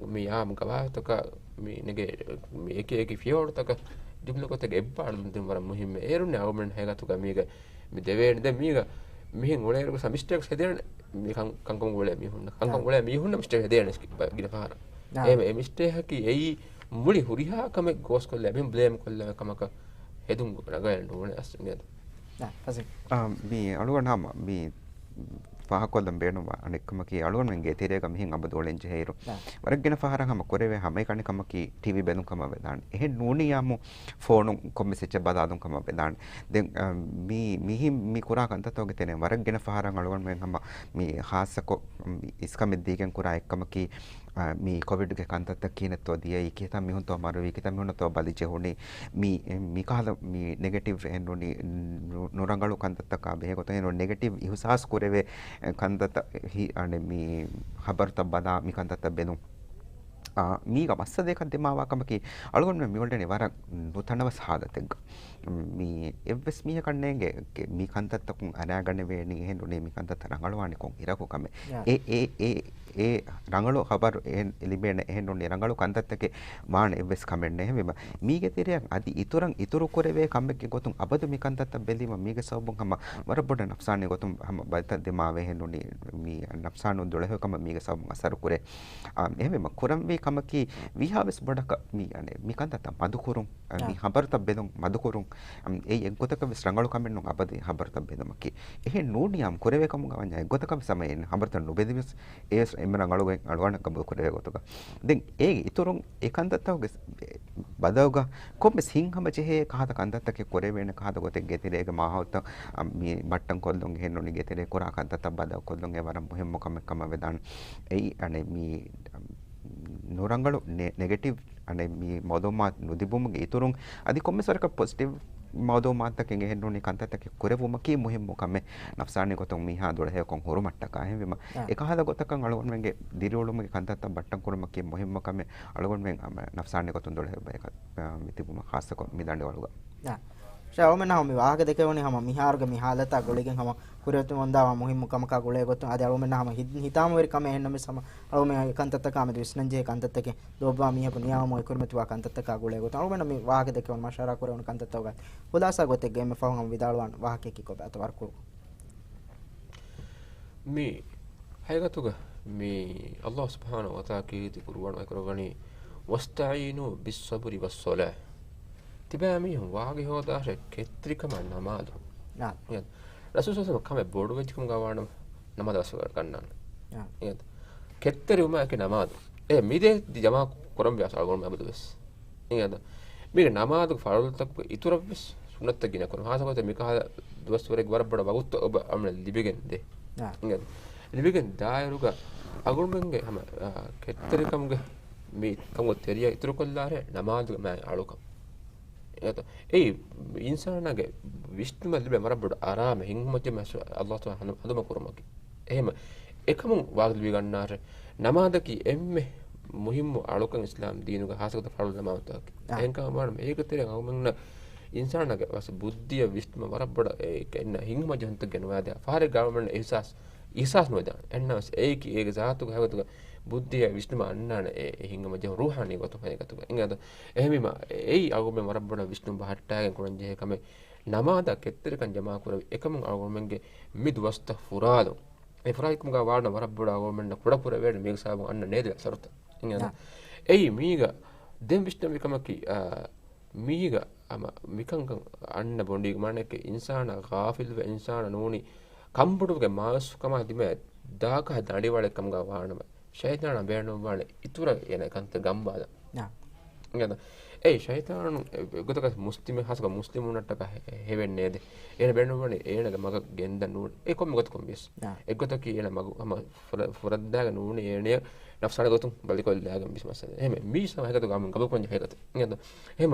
mi yam gawa taka mi nege mi eke fior taka jumla kote ebbar dum wara muhimme erunne awmen hega tuka miga mi devene de miga mihin ole ko mistakes hedene mi kankam gole mi hunna kankam gole mi hunna mistake hedene gina fahara ema e mistake haki ei muli huriha kame gos kolle mi blame kolle kamaka hedum ragal nune asnged mi alugan hama mi fahakoldam beenuma anekkama ki alugan menge terega mihin abadolen jeheru waragena faharan hama koreve hama ekane kama ki tv belun kama vedan ehe nuni yamu phone komme secha badadun kama vedan den mi kura kanta toge tene waragena faharan alugan men hama mi khasako iskam digen kura ekkama ki mi covid ge kantata kinetto diyai kita mihun to maru kita mihun to bali jehuni mi kala mi negative enoni norangalu kantata ka be goto eno negative ihsas kureve kantata hi ane mi habarta bada mi kantata benu මීග මස්ස දෙකක් දෙමාවාකමකි අලුගොන් මේ මිවලට නෙවර නොතනව සාදතෙක් මේ එවස් මීහ කන්නේගේ මී කන්තත්තකුන් අනාගන්න වේනි එහෙනුනේ මී කන්තත්ත රංගලවානි කොන් ඉරකෝ කම ඒ රංගලෝ ખબર එලිබෙන එහෙනුනේ රංගලෝ කන්තත්තකේ මාන එවස් කමෙන්නේ එහෙම මීගේ තිරයන් අදි ඉතුරු කරවේ කම්බෙක් ගොතුන් අබදු මී කන්තත්ත බෙලීම මීගේ සවබුන් හම වරබොඩ නෆ්සානේ ගොතුන් හම බල්ත දෙමාවේ එහෙනුනේ මී නෆ්සානු දොලහ කම මීගේ සවබුන් අසර කුරේ එහෙම කුරම් වේ kamaki vihaves bodaka mi ane mi kantata madukurun mi habarta bedon madukurun ei egotaka ves rangalu kamennu abadi habarta bedamaki ehe nuniyam koreve kamu gawanya egotaka samayen habarta nobedivis es emrangalu alwana kamu koreve gotoka den e iturun ekantata ges badawga komes hinhama jehe kahata kantata ke koreve ne kahata gote getirege mahawta mi mattan kollon hennoni getere kora kantata badaw kollon e waram muhimmo kama vedan ei ane mi නොරංගලු negative අනේ මේ මොදොමාත් නොදිබුමුගේ ඉතුරුන් අදි කොම්මසරක positive මොදොමාත්තකෙන් ගෙහෙන්නුනේ කන්තතක කොරෙවුමකී මුහිම්මු කමෙ නෆ්සානේ කොතොන් මීහා දොලහ කොන් හොරු මට්ටකා එහෙම එකහද ගොතකන් අලගොන් මෙන්ගේ දිරිවලුමගේ කන්තත බට්ටන් කුරමකී මුහිම්මු කමෙ අලගොන් මෙන් නෆ්සානේ කොතොන් දොලහ බයක මිතිබුම ખાસක මිදණ්ඩ වලුගා ශාවමන හම වාහක දෙකවනේ හම මිහාර්ග මිහාලත ගොලගෙන් හම කුරතු මොන්දාව මුහිම්මු කමක ගොලේ ගොතු අද අවමන හම හිතාම වෙරි කම එන්නම සම අවම කන්තත කාම දිස්නංජේ කන්තතක දෝබා මිහකු නියාම මොයි කුරමතුවා කන්තත කා ගොලේ ගොතු අවමන මේ වාහක දෙකවන මශාරා කරවන කන්තතව ගත් හොදාසා ගොතේ ගෙම ෆහම් විදාලවන් වාහකෙකි කොබ අතවරකු මේ hayගතුග මේ අල්ලාහ් සුබ්හානහු වතාලා කීති කුර්ආන වකරගනි වස්තഈනු බිස්සබ්රි වස්සලාහ් තිබෑමි වාගේ හොදාශ කෙත්‍රිකම නමාද නා යත් රසූසස කම බොඩු වෙච්චකම ගාවන නමාද වස්ව ගන්නන යත් කෙත්තරිම එක නමාද ඒ මිදේ ජමා කරම් ව්‍යාසල් ගොම අබදවස් යත් මිර නමාද ෆරල්තක් ඉතුරවස් සුනත් ගින කරන හාසකත මිකහ දවස් වරක් වරබඩ වගුත් ඔබ අමල ලිබෙගෙන් දෙ යත් ලිබෙගෙන් දායරුග අගුල්මන්ගේ හැම කෙත්තරිකම්ගේ මේ කම තෙරිය ඉතුරු කොල්ලාරේ නමාද මම අලුකම් ඒ ඉන්සානගේ විශ්තුම ලිබෙ මරබඩ ආරාම හින්මති මස් අල්ලාහ් තஆලා හඳුම කරමකි එහෙම එකම වාග්ලි ගන්නාර නමාදකි එම්මෙ මුහිම්මු අලුකන් ඉස්ලාම් දීනුක හාසකත ෆරුල් නමාවතක එහෙන්කම මම මේක තෙරෙන් අවමන්න ඉන්සානගේ වස බුද්ධිය විශ්තුම මරබඩ ඒ කෙන්න හින්ම ජන්ත ගනවාද ෆාරේ ගවර්නමන්ට් ඉහසාස් නොදා එන්නස් ඒකි ඒක සාතුක හැවතුක බුද්ධිය විශ්නුම අන්නාන ඒ හිංගම ජහ රූහානි ගොතු හයකතුක ඉංගද එහෙමිම ඒ අගොම මරබ්බන විශ්නු බහට්ටාගෙන් කුරන්ජේ කම නමාද කෙත්තරකන් ජමා කර එකම අගොමෙන්ගේ මිදවස්ත ෆුරාදු ඒ ෆුරායිකම ගා වාන මරබ්බඩ අගොමෙන් කුඩපුර වේද මේක සාබ අන්න නේද සරත ඉංගද ඒ මීග දෙම් විශ්නු විකමකි මීග අම මිකංග අන්න බොණ්ඩි මානක ඉන්සාන ගාෆිල් ව ඉන්සාන නෝනි කම්බුඩුගේ මාසුකම දිම දාක දඩි වලකම් ගා වානම ಶೈತಾನ ಬೇಣು ಬಾಳೆ ಇತುರ ಏನ ಕಂತ ಗಂಬಾದ ඒ ෂයිතානු ගොතක මුස්ලිම හසක මුස්ලිමුන්ටක හෙවෙන්නේද එන බෙන්නුවනේ ඒනක මග ගෙන්ද නූ ඒ කොම් ගොත කොම්බිස් ඒ ගොත කී එන මග අම ෆරද්දාග නූනේ ඒනේ නෆ්සාන ගොතුම් බලිකොල් දාගම් බිස්මස් එහෙම මීසම හකත ගම ගබ කොන්ජ හකත නේද එහෙම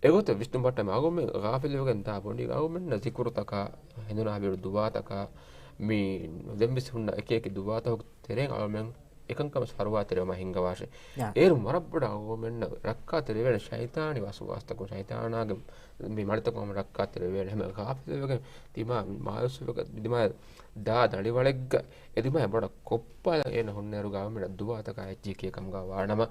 ඒගොත විස්තුම් බට්ට මාගොම ගාෆිල් වගෙන් තා බොන්ඩි ගාවමෙන් නසිකුරුතක හෙඳුනා බිරු දුවාතක මේ දෙම්බිස් හුන්න එක එක දුවාතක තෙරෙන් අවමෙන් එකංකම ස්වරවාතරයම හිංගවාශය ඒරු මරබ්බඩ අවමෙන්න රක්කාතර වෙන ශෛතානි වසුවාස්තක ශෛතානාග මේ මරිතකොම රක්කාතර වෙන හැම ගාෆිල් තිමා මායසුවක දිමා දා දඩි වලෙග්ග එදිමා බඩ කොප්පල එන හොන්නරු ගාවමෙන් දුවාතක ඇච්චි කේකම් ගා වානම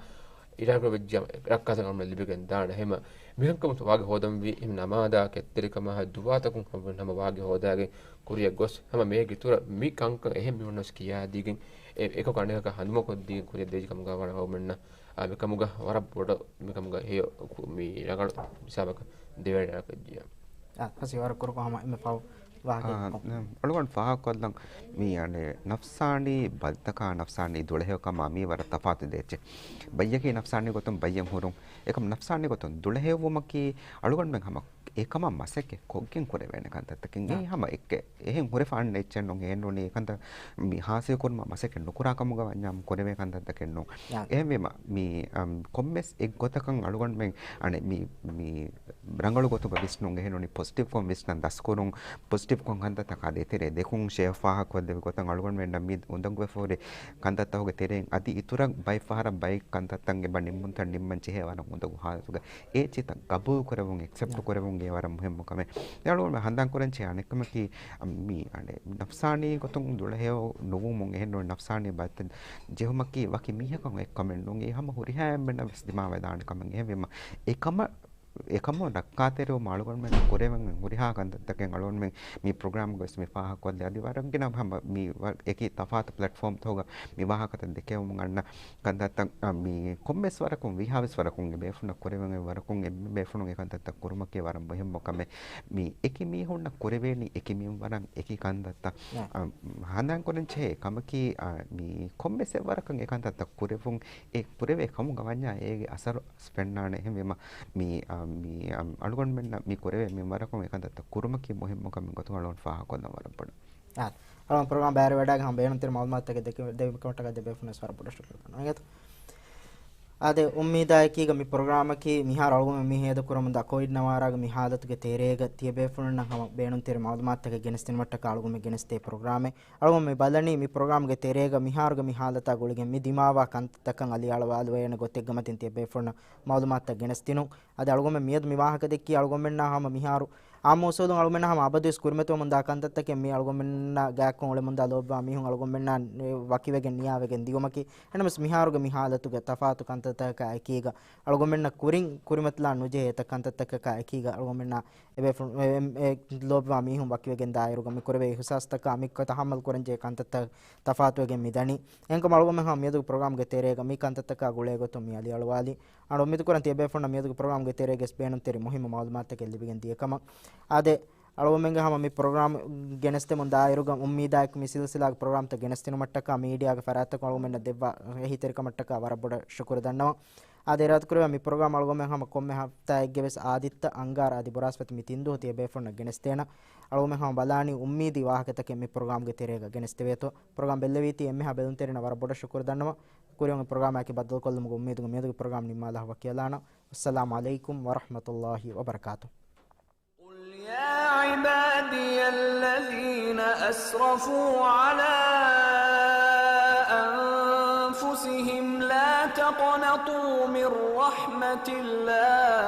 ඉරාක වෙජ්ජම රක්කාතකම ලිබිගෙන් දාන හැම මිහංකම වාගේ හොදම් වි හිම නමාදා කෙත්තරිකම දුවාතකුන් හැම වාගේ හොදාගේ කුරිය ගොස් හැම මේ ගිතුර මි කංක එහෙම මිවනස් කියා දීගෙන් ඒක කණේක හඳුමකොද්දී කුරිය දෙජිකම ගා වරව මෙන්න මේකමුග වරබ්බඩ මේකමුග හේ මේ රගල සබක දෙවැඩ කජියා හසි වර කරකම එමෙ පව අලුවන් ෆාහකොල්ලන් මේ අනේ නෆ්සානි බද්දකා නෆ්සානි දුලහෙවකම මී වර තෆාත් දෙච්ච බය්යකේ නෆ්සානි ගොතම් බය්යම් හුරුම් එකම නෆ්සානි ගොතම් දුලහෙවමකි අලුවන් මෙන් හම ඒකම මසෙක කොග්ගෙන් කොර වෙන කන්තත්තකින් ඒ හැම එක්ක එහෙන් හොරේ ෆාන්න එච්චන් නො හේන්නෝනේ කන්ත මේ හාසය කොරම මසෙක නුකුරා කමුග වඤ්ඤම් කොරේ කන්තත්තකින් නො එහෙම මේ කොම්මස් එක් ගොතකන් අලුවන් මෙන් අනේ මේ රංගලු ගොත බිස්නුන් හේන්නෝනේ පොසිටිව් කොම් විස්නන් දස්කොරුන් පොසිටිව් කොම් කන්තත්ත කාදේ තෙරේ දෙකුන් ෂේෆාහ කොද්ද ගොතන් අලුවන් මෙන් මි උඳන් ගො ෆෝරේ කන්තත්ත හොගේ තෙරෙන් අදි ඉතුරක් බයි ෆාර බයි කන්තත්තන්ගේ බනිම්මුන් තන් නිම්මන් චේවන උඳගු හාසුග ඒ චිත ගබු කරවුන් එක්සෙප්ට් කරවුන් වර මුහෙම කමේ යාළුවෝ හඳන් කරන්චි අනෙකම කි මි අනේ නෆ්සානි ගොතුන් දුලහෙව නොවු මුන් එහෙන්නෝ නෆ්සානි බත් ජෙහුමකි වකි මිහකම් එක් කමෙන් නුන් ඒ හැම හුරි හැම් බෙන්න විස් දිමා වේදාන කමෙන් එහෙම එකම රක්කාතේරෝ මාළුගොන් මෙන් කොරෙවන් හුරිහා කන්දත්තකෙන් අලොන් මෙන් මේ ප්‍රෝග්‍රෑම් ගොස් මේ ෆාහ කොල්ද අදි වරම් ගෙන හම මේ එකී තෆාත් ප්ලැට්ෆෝම් තෝග මේ වාහකත දෙකේ මුන් අන්න කන්දත්තක් මේ කොම්මස් වරකුන් විහාවස් වරකුන් බේෆුන කොරෙවන් වරකුන් බේෆුන කන්දත්තක් කුරුමකේ වරම් බහෙම් මොකම මේ එකී මේ හොන්න කොරෙවේනි එකී මේ වරම් එකී කන්දත්ත හඳන් කොරන් චේ කමකි මේ කොම්මස් වරකුන් කන්දත්තක් කුරෙවුන් ඒ පුරෙවේ කමු ගවඤ්ඤා ඒගේ අසර ස්පෙන්නානේ එහෙම මේ අලුගොන් මෙන්න මේ කොරේ මේ වරකම එකන්තත් කුරුමකි මොහෙම මොකම ගොතු අලුන් ෆාහ කොන්න වරපඩ අලුන් ප්‍රෝග්‍රෑම් බෑර වැඩක් හම් බේනතර මාල්මාත් එක දෙක කමටක දෙබෙෆුනස් වරපඩ ස්ටොක් කරනවා නේද අද උම්මීදායකීග මේ ප්‍රෝග්‍රෑම් කි මිහාර අලුගොම මිහේද කුරම ද කොයිඩ් නවාරාග මිහාදතුගේ තේරේග තියබෙෆුන නම් හම බේනුන් තෙර මාල්මාත් එක ගෙනස්තින මට්ටක අලුගොම ගෙනස්තේ ප්‍රෝග්‍රෑම් අලුගොම මේ බලනි මේ ප්‍රෝග්‍රෑම් ගේ තේරේග මිහාරග මිහාදත ගොලිගෙන් මේ දිමාවා කන්තකන් අලියාලවාල වේන ගොතෙක් ගමතින් තියබෙෆුන මාල්මාත් එක ගෙනස්තිනු අද අලුගොම මියද මිවාහක දෙක්කි අලුගොම මෙන්න හම මිහාරු ආමෝසෝදුන් අලුගොම හම අබදෙස් කුර්මතෝ මන් දා කන්තත්තක මේ අලුගොම මෙන්න ගෑක්කොන් ඔලෙ මන් දා ලෝබා මිහුන් අලුගොම මෙන්න වකිවගෙන් නියාවගෙන් දිගොමකි එනමස් මිහාරුග මිහාදතුගේ තෆාතු කන්තතක එකීග අලුගොම මෙන්න කුරින් කුරිමත්ලා නුජේ එත කන්තත්තක එකීග අලුගොම මෙන්න එබෙෆුන් ලෝබා මිහුන් වකිවගෙන් දායරුග මේ කුරවේ හුසස්තක අමික්ක තහමල් කුරන්ජේ කන්තත්ත තෆාතුගෙන් මිදනි එංක අලුගොම හම මියදු ප්‍රෝග්‍රෑම් ගේ තේරේග මේ කන්තත්තක ගුලේ ගොතු මේ අලියලවාලි අනු මිදු කරන් තියබෙෆුන් මියදු ප්‍රෝග්‍රෑම් ගේ තේරේග ස්පේනුන් තෙරි මුහිම මාලුමාත් එක ලිබිගෙන් දියකම ආදේ අලුගොමෙන්ග හම මේ ප්‍රෝග්‍රෑම් ගෙනස්තේ මුන් දායරුග උම්මීදායක මේ සිල්සිලාගේ ප්‍රෝග්‍රෑම් ත ගෙනස්තිනු මට්ටක මීඩියාගේ ෆරාත්ත අලුගොමෙන් දෙවා එහිතරික මට්ටක වරබොඩ ශුක්‍ර දන්නවා ආදේ රාත් කරව මේ ප්‍රෝග්‍රෑම් අලුගොමෙන් හම කොම්මෙ හප්තා එක්ගෙවස් ආදිත්ත අංගාර ආදි බොරාස්පති මිතින්දෝ තියබෙෆුන් ගෙනස්තේන අලුගොමෙන් හම බලානි උම්මීදි වාහකතක මේ ප්‍රෝග්‍රෑම් ගේ තේරේග ගෙනස්තේ වේතෝ ප්‍රෝග්‍රෑම් බෙල්ලවීති එම්මෙ හබෙදුන් තෙරෙන වරබොඩ ශුක්‍ර දන්නවා කුරියන් ප්‍රෝග්‍රෑම් එකේ බද්දල් කොල්ලම උම්මීදුගේ මේදුගේ ප්‍රෝග්‍රෑම් නිමාලා වකියලාන අස්සලාමු අලයිකුම් වරහ්මතුල්ලාහි වබරකාතුහ් يا عبادي الذين أسرفوا على أنفسهم لا تقنطوا من رحمة الله